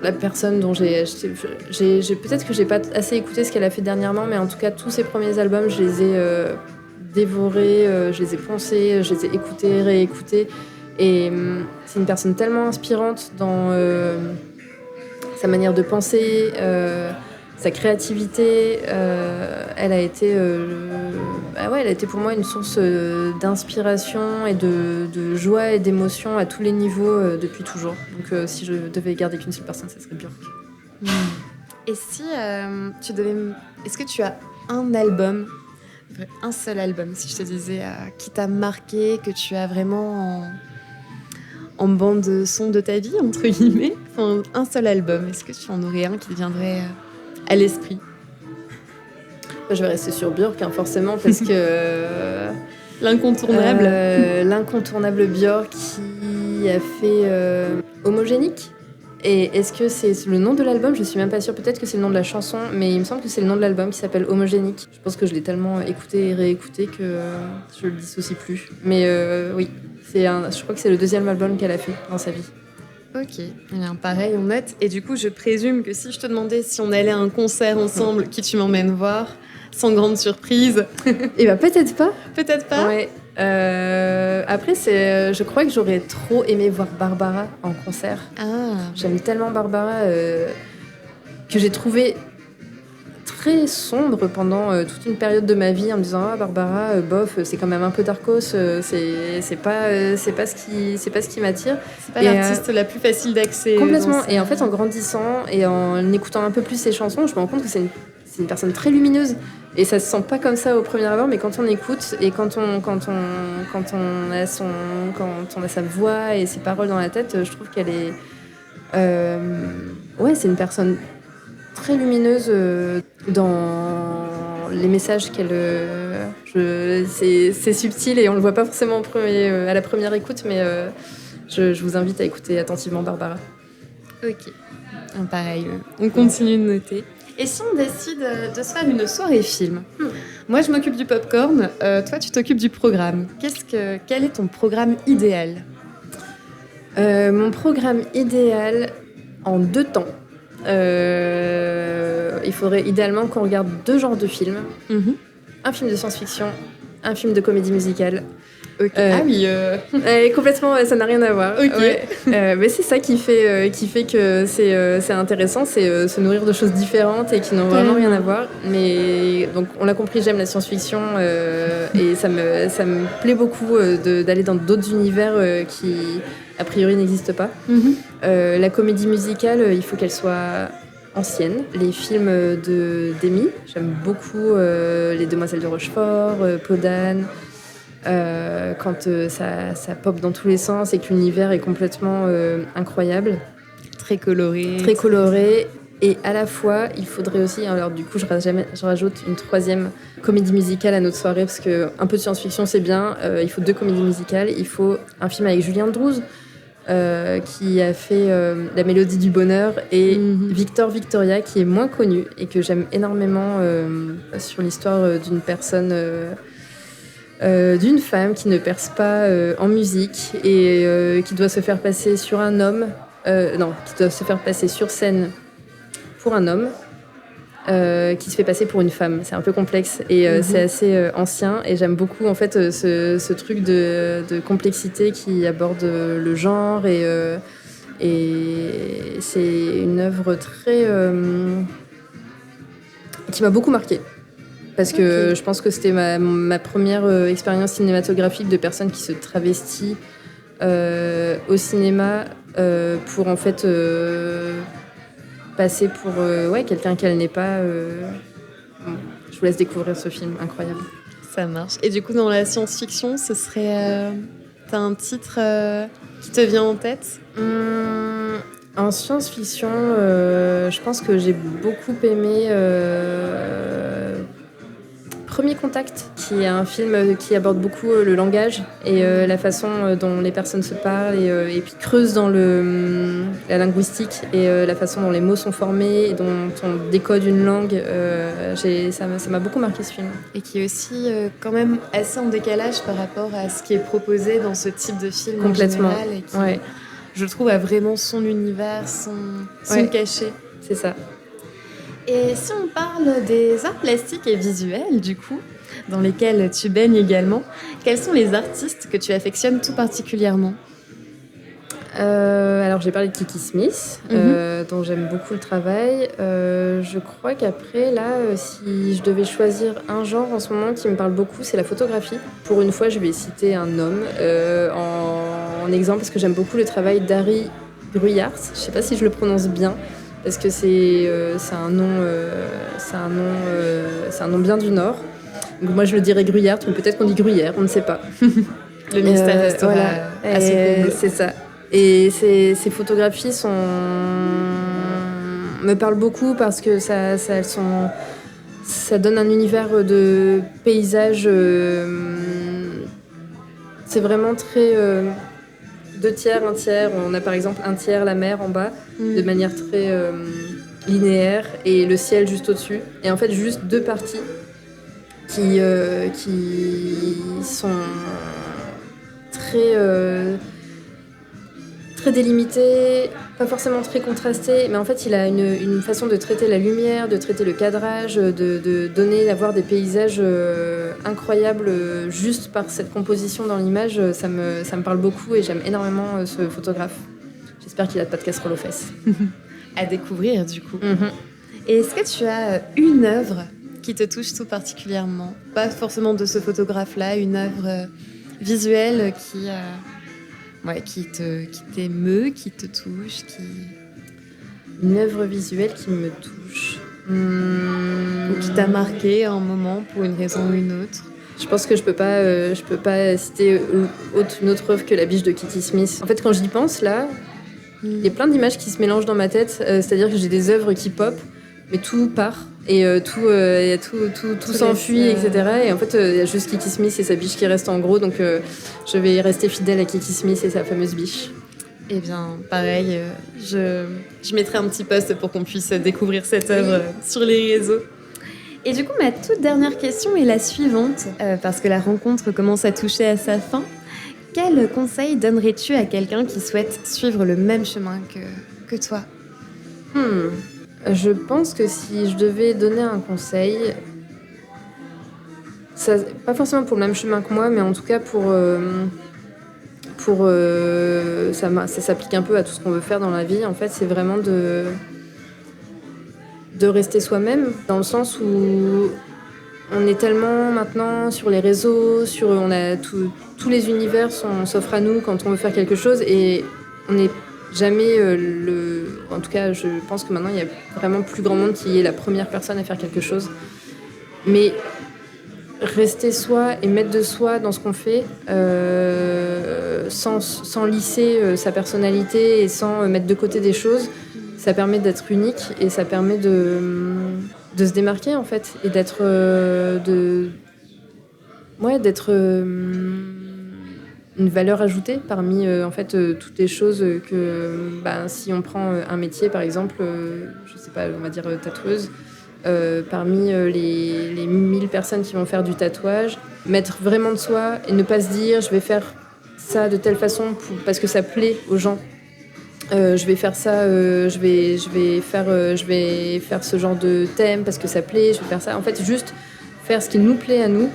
la personne dont peut-être que j'ai pas assez écouté ce qu'elle a fait dernièrement, mais en tout cas tous ses premiers albums, je les ai dévorés, je les ai poncés, je les ai écoutés, réécoutés. Et c'est une personne tellement inspirante dans sa manière de penser, sa créativité. Elle a été pour moi une source d'inspiration et de joie et d'émotion à tous les niveaux depuis toujours. Donc si je devais garder qu'une seule personne, ça serait Björk. Et si est-ce que tu as un album, un seul album, si je te disais, qui t'a marqué, que tu as vraiment en bande son de ta vie, entre guillemets, enfin, un seul album, est-ce que tu en aurais un qui te viendrait à l'esprit? Je vais rester sur Björk, forcément, parce que l'incontournable. L'incontournable Björk qui a fait Homogénique. Et est-ce que c'est le nom de l'album? Je suis même pas sûre. Peut-être que c'est le nom de la chanson, mais il me semble que c'est le nom de l'album qui s'appelle Homogénique. Je pense que je l'ai tellement écouté et réécouté que je le dissocie plus. Mais oui, je crois que c'est le deuxième album qu'elle a fait dans sa vie. Ok, eh bien, pareil, on note. Et du coup, je présume que si je te demandais si on allait à un concert ensemble, qui tu m'emmènes voir, sans grande surprise. Et bah peut-être pas. Peut-être pas. Ouais. Après, je crois que j'aurais trop aimé voir Barbara en concert. Ah. J'aime tellement Barbara que j'ai trouvé très sombre pendant toute une période de ma vie en me disant Barbara, bof, c'est quand même un peu darkos, c'est pas ce qui m'attire. C'est pas l'artiste la plus facile d'accès. Complètement. Et en fait, en grandissant et en écoutant un peu plus ses chansons, je me rends compte que c'est une personne très lumineuse. Et ça se sent pas comme ça au premier abord, mais quand on écoute et quand on a sa voix et ses paroles dans la tête, je trouve qu'elle est, c'est une personne très lumineuse dans les messages qu'elle. C'est subtil et on le voit pas forcément à la première écoute, mais je vous invite à écouter attentivement Barbara. Ok, pareil, on continue de noter. Et si on décide de se faire une soirée film, moi je m'occupe du popcorn, toi tu t'occupes du programme. Quel est ton programme idéal? Mon programme idéal en 2 temps. Il faudrait idéalement qu'on regarde 2 genres de films. Un film de science-fiction, un film de comédie musicale. Okay. Ah oui. Complètement, ça n'a rien à voir. Okay. Ouais. Mais c'est ça qui fait que c'est intéressant, c'est se nourrir de choses différentes et qui n'ont vraiment rien à voir. Mais donc on l'a compris, j'aime la science-fiction et ça me plaît beaucoup d'aller dans d'autres univers qui a priori n'existent pas. La comédie musicale, il faut qu'elle soit ancienne. Les films d'Amy, j'aime beaucoup Les Demoiselles de Rochefort, Podane. Quand ça pop dans tous les sens et que l'univers est complètement incroyable. Très coloré. Très coloré. Et à la fois, il faudrait aussi, alors du coup je rajoute une 3e comédie musicale à notre soirée, parce qu'un peu de science-fiction c'est bien, il faut 2 comédies musicales, il faut un film avec Julien Drouze, qui a fait La Mélodie du Bonheur, et Victor Victoria, qui est moins connu et que j'aime énormément, sur l'histoire d'une femme qui ne perce pas en musique et qui doit se faire passer sur un homme, qui doit se faire passer sur scène pour un homme, qui se fait passer pour une femme. C'est un peu complexe et c'est assez ancien, et j'aime beaucoup en fait ce truc de complexité qui aborde le genre, et c'est une œuvre qui m'a beaucoup marquée. Parce que je pense que c'était ma première expérience cinématographique de personne qui se travestit au cinéma pour en fait passer pour quelqu'un qu'elle n'est pas. Bon, je vous laisse découvrir ce film incroyable. Ça marche. Et du coup, dans la science-fiction, ce serait... T'as un titre qui te vient en tête ? En science-fiction, je pense que j'ai beaucoup aimé Premier Contact, qui est un film qui aborde beaucoup le langage et la façon dont les personnes se parlent, et puis creuse dans la linguistique et la façon dont les mots sont formés et dont on décode une langue. Ça m'a beaucoup marqué, ce film. Et qui est aussi quand même assez en décalage par rapport à ce qui est proposé dans ce type de film. Complètement. En général, et qui, je trouve, a vraiment son univers, son cachet. C'est ça. Et si on parle des arts plastiques et visuels, du coup, dans lesquels tu baignes également, quels sont les artistes que tu affectionnes tout particulièrement ? Alors j'ai parlé de Kiki Smith, dont j'aime beaucoup le travail. Je crois qu'après, là, si je devais choisir un genre en ce moment qui me parle beaucoup, c'est la photographie. Pour une fois, je vais citer un homme en exemple, parce que j'aime beaucoup le travail d'Harry Gruyart. Je ne sais pas si je le prononce bien, parce que c'est un nom bien du Nord. Donc moi je le dirais Gruyart, mais peut-être qu'on dit Gruyère, on ne sait pas. Le mystère restera à son comble. C'est ça. Et ces photographies me parlent beaucoup parce que ça donne un univers de paysage. C'est vraiment très 2 tiers, 1 tiers. On a par exemple 1 tiers la mer en bas, de manière très linéaire, et le ciel juste au-dessus. Et en fait, juste 2 parties qui sont très délimitées, pas forcément très contrastées, mais en fait, il a une façon de traiter la lumière, de traiter le cadrage, d'avoir des paysages incroyables juste par cette composition dans l'image. Ça me parle beaucoup et j'aime énormément ce photographe. J'espère qu'il a pas de casserole aux fesses. À découvrir, du coup. Et est-ce que tu as une œuvre qui te touche tout particulièrement ? Pas forcément de ce photographe-là, une œuvre visuelle qui t'émeut, qui te touche, Une œuvre visuelle qui me touche. Ou qui t'a marqué à un moment pour une raison ou une autre. Je pense que je peux pas citer une autre œuvre que La Biche de Kiki Smith. En fait, quand j'y pense, là, il y a plein d'images qui se mélangent dans ma tête. C'est-à-dire que j'ai des œuvres qui pop, mais tout part. Et tout s'enfuit, etc. Et en fait, il y a juste Kiki Smith et sa biche qui restent en gros. Donc, je vais rester fidèle à Kiki Smith et sa fameuse biche. Eh bien, pareil, je mettrai un petit post pour qu'on puisse découvrir cette œuvre sur les réseaux. Et du coup, ma toute dernière question est la suivante, parce que la rencontre commence à toucher à sa fin. Quel conseil donnerais-tu à quelqu'un qui souhaite suivre le même chemin que toi ? Je pense que si je devais donner un conseil, pas forcément pour le même chemin que moi, mais en tout cas ça s'applique un peu à tout ce qu'on veut faire dans la vie. En fait, c'est vraiment de rester soi-même, dans le sens où on est tellement maintenant sur les réseaux, on a tous les univers s'offrent à nous quand on veut faire quelque chose, et on n'est jamais en tout cas, je pense que maintenant il y a vraiment plus grand monde qui est la première personne à faire quelque chose. Mais rester soi et mettre de soi dans ce qu'on fait, sans lisser sa personnalité et sans mettre de côté des choses, ça permet d'être unique et ça permet de se démarquer en fait, et une valeur ajoutée parmi toutes les choses que si on prend un métier par exemple, je sais pas, on va dire tatoueuse, parmi les 1000 personnes qui vont faire du tatouage, mettre vraiment de soi et ne pas se dire je vais faire ça de telle façon parce que ça plaît aux gens. Je vais faire ça, je vais faire ce genre de thème parce que ça plaît, je vais faire ça. En fait, juste faire ce qui nous plaît à nous.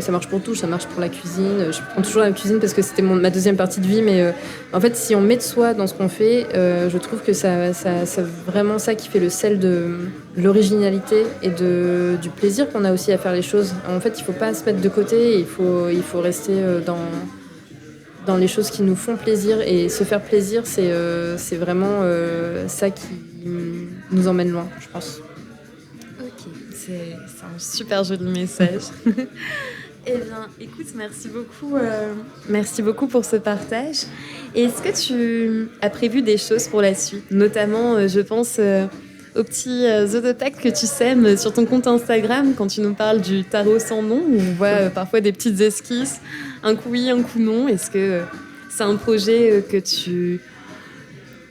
Ça marche pour tout, ça marche pour la cuisine. Je prends toujours la cuisine parce que c'était ma deuxième partie de vie, mais en fait, si on met de soi dans ce qu'on fait, je trouve que c'est vraiment ça qui fait le sel de l'originalité et du plaisir qu'on a aussi à faire les choses. En fait, il ne faut pas se mettre de côté, il faut rester dans les choses qui nous font plaisir, et se faire plaisir, c'est vraiment ça qui nous emmène loin, je pense. Ok, c'est un super joli message. Eh bien, écoute, merci beaucoup pour ce partage. Et est-ce que tu as prévu des choses pour la suite ? Notamment, je pense aux petits autotacts que tu sèmes sur ton compte Instagram quand tu nous parles du tarot sans nom, où on voit parfois des petites esquisses, un coup oui, un coup non. Est-ce que c'est un projet que tu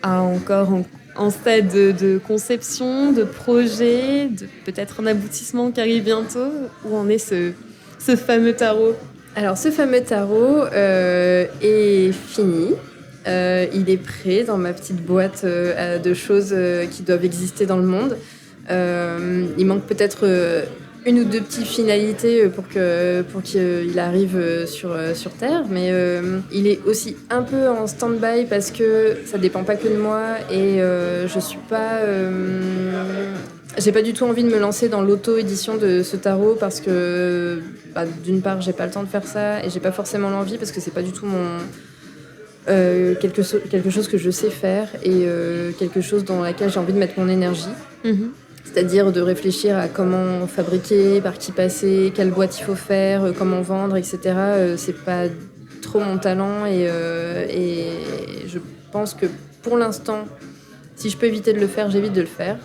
as encore en stade de conception, de projet, peut-être un aboutissement qui arrive bientôt ? Où en est ce fameux tarot ? Alors, ce fameux tarot est fini. Il est prêt dans ma petite boîte de choses qui doivent exister dans le monde. Il manque peut-être une ou deux petites finalités pour qu'il arrive sur Terre, mais il est aussi un peu en stand-by parce que ça dépend pas que de moi, et je suis pas... j'ai pas du tout envie de me lancer dans l'auto-édition de ce tarot parce que d'une part j'ai pas le temps de faire ça, et j'ai pas forcément l'envie parce que c'est pas du tout quelque chose que je sais faire, et quelque chose dans laquelle j'ai envie de mettre mon énergie. Mm-hmm. C'est-à-dire de réfléchir à comment fabriquer, par qui passer, quelle boîte il faut faire, comment vendre, etc. C'est pas trop mon talent, et je pense que pour l'instant, si je peux éviter de le faire, j'évite de le faire.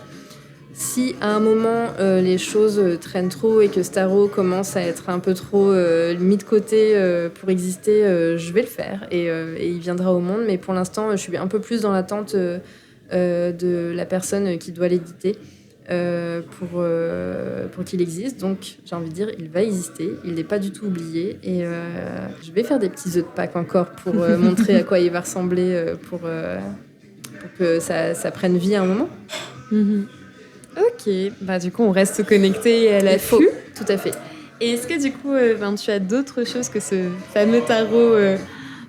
Si à un moment les choses traînent trop et que ce tarot commence à être un peu trop mis de côté pour exister, je vais le faire, et il viendra au monde. Mais pour l'instant, je suis un peu plus dans l'attente de la personne qui doit l'éditer pour qu'il existe. Donc j'ai envie de dire, il va exister, il n'est pas du tout oublié, et je vais faire des petits œufs de Pâques encore pour montrer à quoi il va ressembler, pour que ça prenne vie à un moment. Mm-hmm. Ok, du coup on reste connecté à l'affût. Tout à fait. Et est-ce que du coup tu as d'autres choses que ce fameux tarot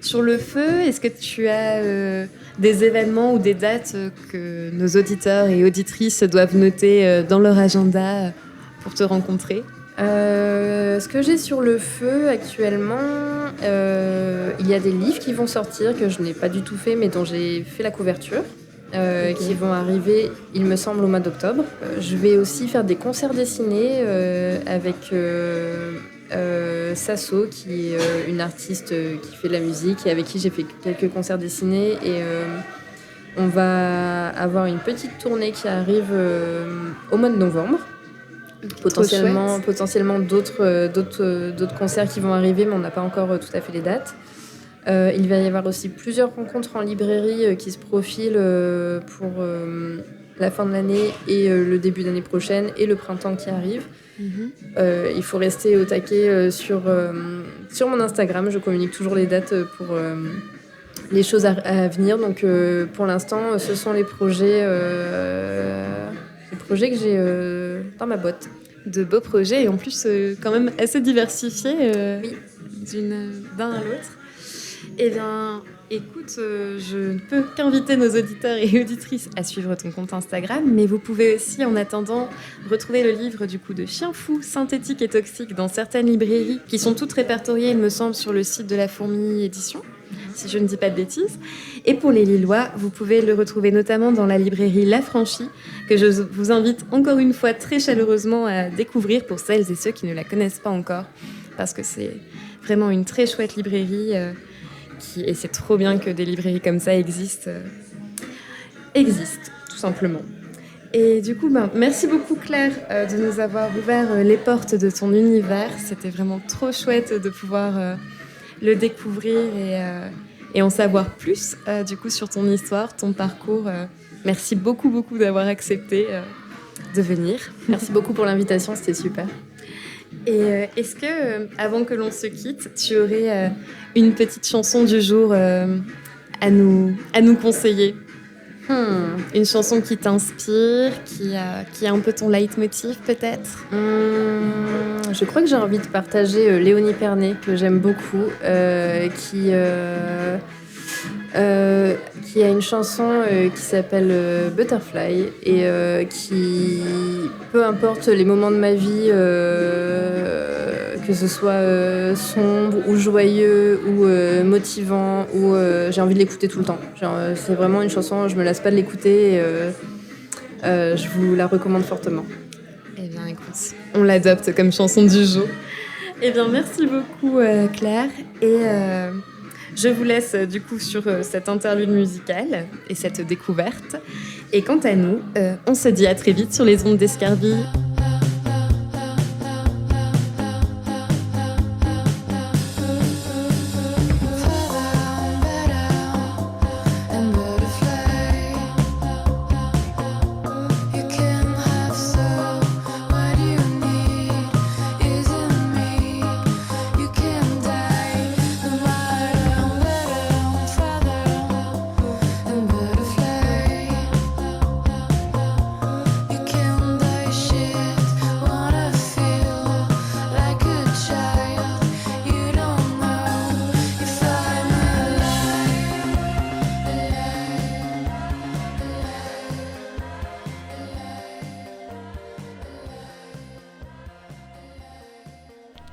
sur le feu ? Est-ce que tu as des événements ou des dates que nos auditeurs et auditrices doivent noter dans leur agenda pour te rencontrer ? Ce que j'ai sur le feu actuellement, il y a des livres qui vont sortir que je n'ai pas du tout fait, mais dont j'ai fait la couverture. Qui vont arriver, il me semble, au mois d'octobre. Je vais aussi faire des concerts dessinés avec Sasso, qui est une artiste qui fait de la musique et avec qui j'ai fait quelques concerts dessinés. Et on va avoir une petite tournée qui arrive au mois de novembre. Potentiellement d'autres concerts qui vont arriver, mais on n'a pas encore tout à fait les dates. Il va y avoir aussi plusieurs rencontres en librairie qui se profilent pour la fin de l'année et le début d'année prochaine et le printemps qui arrive. Mm-hmm. Il faut rester au taquet sur mon Instagram. Je communique toujours les dates pour les choses à venir. Donc pour l'instant, ce sont les projets que j'ai dans ma boîte. De beaux projets, et en plus quand même assez diversifiés oui. D'un à l'autre. Eh bien, écoute, je ne peux qu'inviter nos auditeurs et auditrices à suivre ton compte Instagram, mais vous pouvez aussi, en attendant, retrouver le livre du coup de Chien Fou, synthétique et toxique, dans certaines librairies qui sont toutes répertoriées, il me semble, sur le site de La Fourmi Édition, si je ne dis pas de bêtises. Et pour les Lillois, vous pouvez le retrouver notamment dans la librairie La Franchie, que je vous invite encore une fois très chaleureusement à découvrir pour celles et ceux qui ne la connaissent pas encore, parce que c'est vraiment une très chouette librairie. Et c'est trop bien que des librairies comme ça existent, tout simplement. Et du coup, merci beaucoup Claire de nous avoir ouvert les portes de ton univers. C'était vraiment trop chouette de pouvoir le découvrir et en savoir plus du coup sur ton histoire, ton parcours. Merci beaucoup d'avoir accepté de venir. Merci beaucoup pour l'invitation, c'était super. Et est-ce que, avant que l'on se quitte, tu aurais une petite chanson du jour à nous conseiller? Une chanson qui t'inspire, qui est un peu ton leitmotiv peut-être? Je crois que j'ai envie de partager Léonie Pernet, que j'aime beaucoup, qui a une chanson qui s'appelle Butterfly et qui, peu importe les moments de ma vie, que ce soit sombre ou joyeux ou motivant, ou j'ai envie de l'écouter tout le temps. Genre, c'est vraiment une chanson, je me lasse pas de l'écouter et je vous la recommande fortement. Eh bien écoute, on l'adopte comme chanson du jour. Eh bien merci beaucoup Claire et je vous laisse du coup sur cette interlude musicale et cette découverte. Et quant à nous, on se dit à très vite sur les ondes d'Escarbille.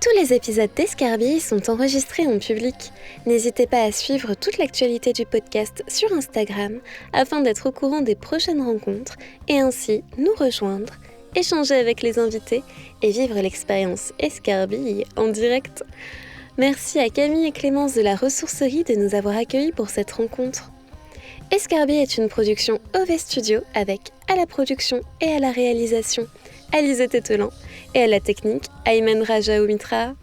Tous les épisodes d'Escarbille sont enregistrés en public. N'hésitez pas à suivre toute l'actualité du podcast sur Instagram afin d'être au courant des prochaines rencontres et ainsi nous rejoindre, échanger avec les invités et vivre l'expérience Escarbille en direct. Merci à Camille et Clémence de la ressourcerie de nous avoir accueillis pour cette rencontre. Escarbille est une production OV Studio avec à la production et à la réalisation Alizé Tételin et à la technique Ayman Rajaou Mitra.